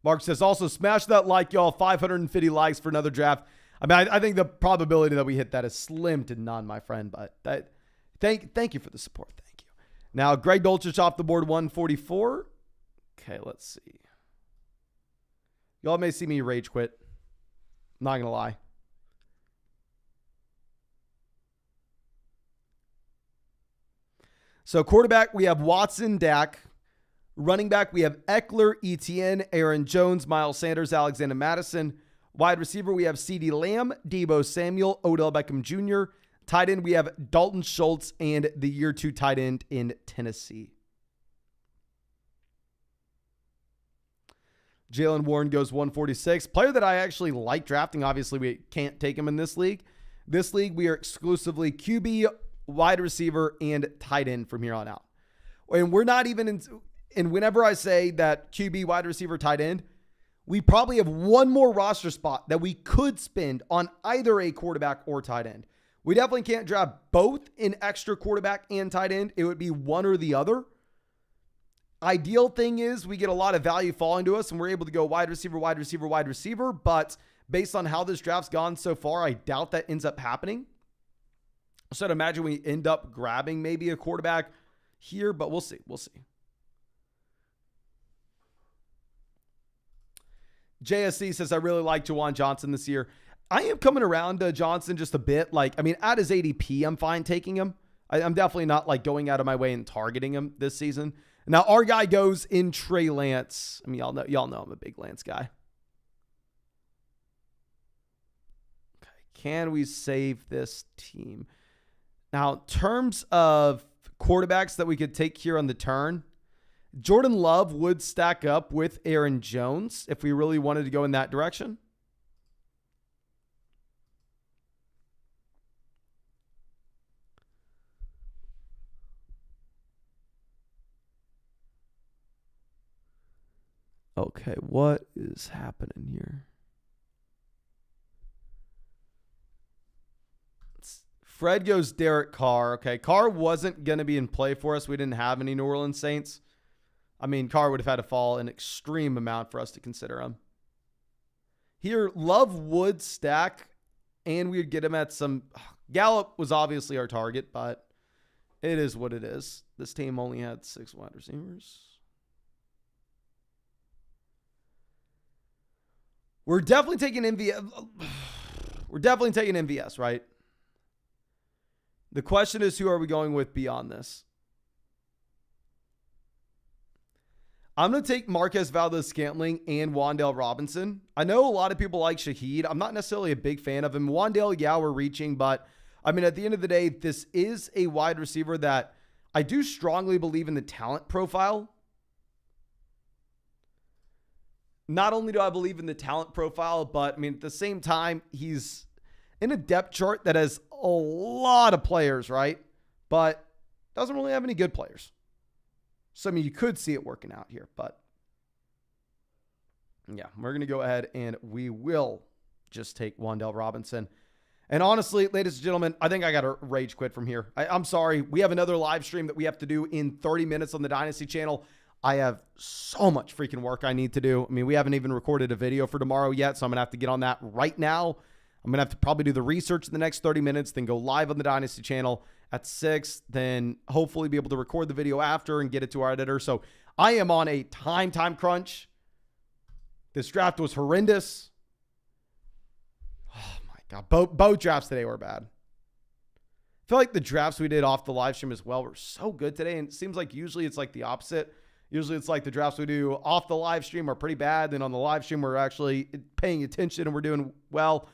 Mark says, also smash that like, y'all. 550 likes for another draft. I mean, I think the probability that we hit that is slim to none, my friend. But thank you for the support. Thank you. Now, Greg Dolchich off the board, 144. Okay, let's see. Y'all may see me rage quit. Not going to lie. So quarterback, we have Watson, Dak. Running back, we have Eckler, Etienne, Aaron Jones, Miles Sanders, Alexander Madison. Wide receiver, we have CeeDee Lamb, Deebo Samuel, Odell Beckham Jr. Tight end, we have Dalton Schultz and the year 2 tight end in Tennessee. Jalen Warren goes 146. Player that I actually like drafting. Obviously, we can't take him in this league. This league, we are exclusively QB, wide receiver, and tight end from here on out. And we're not even in... And whenever I say that QB, wide receiver, tight end, we probably have one more roster spot that we could spend on either a quarterback or tight end. We definitely can't draft both an extra quarterback and tight end. It would be one or the other. Ideal thing is we get a lot of value falling to us and we're able to go wide receiver, wide receiver, wide receiver. But based on how this draft's gone so far, I doubt that ends up happening. So I'd imagine we end up grabbing maybe a quarterback here, but we'll see. We'll see. JSC says, I really like Juwan Johnson this year. I am coming around to Johnson just a bit. At his ADP, I'm fine taking him. I'm definitely not going out of my way and targeting him this season. Now, our guy goes in Trey Lance. Y'all know I'm a big Lance guy. Okay, can we save this team? Now, in terms of quarterbacks that we could take here on the turn, Jordan Love would stack up with Aaron Jones if we really wanted to go in that direction. Okay, what is happening here? Fred goes Derek Carr. Okay, Carr wasn't going to be in play for us. We didn't have any New Orleans Saints. Carr would have had to fall an extreme amount for us to consider him. Here, Love would stack, and we would get him at some... Gallup was obviously our target, but it is what it is. This team only had 6 wide receivers. We're definitely taking MVS. We're definitely taking MVS, right? The question is, who are we going with beyond this? I'm going to take Marquez Valdez-Scantling and Wan'Dale Robinson. I know a lot of people like Shaheed. I'm not necessarily a big fan of him. Wan'Dale, yeah, we're reaching, but at the end of the day, this is a wide receiver that I do strongly believe in the talent profile. Not only do I believe in the talent profile, but at the same time, he's in a depth chart that has a lot of players, right? But doesn't really have any good players. So, you could see it working out here, but yeah, we're going to go ahead and we will just take Wan'Dale Robinson. And honestly, ladies and gentlemen, I think I got to rage quit from here. I'm sorry. We have another live stream that we have to do in 30 minutes on the Dynasty channel. I have so much freaking work I need to do. We haven't even recorded a video for tomorrow yet, so I'm going to have to get on that right now. I'm going to have to probably do the research in the next 30 minutes, then go live on the Dynasty channel at 6, then hopefully be able to record the video after and get it to our editor. So I am on a time crunch. This draft was horrendous. Oh my God. Both drafts today were bad. I feel like the drafts we did off the live stream as well were so good today. And it seems like usually it's the opposite. Usually it's the drafts we do off the live stream are pretty bad. Then on the live stream, we're actually paying attention and we're doing well.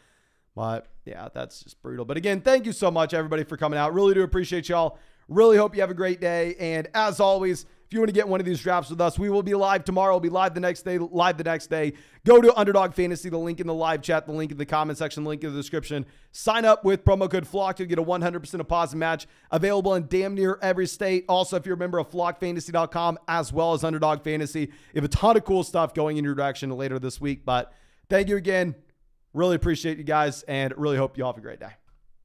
But yeah, that's just brutal. But again, thank you so much, everybody, for coming out. Really do appreciate y'all. Really hope you have a great day. And as always, if you want to get one of these drafts with us, we will be live tomorrow. We'll be live the next day, Go to Underdog Fantasy, the link in the live chat, the link in the comment section, the link in the description. Sign up with promo code FLOCK to get a 100% deposit match available in damn near every state. Also, if you're a member of flockfantasy.com as well as Underdog Fantasy, you have a ton of cool stuff going in your direction later this week. But thank you again. Really appreciate you guys and really hope you all have a great day.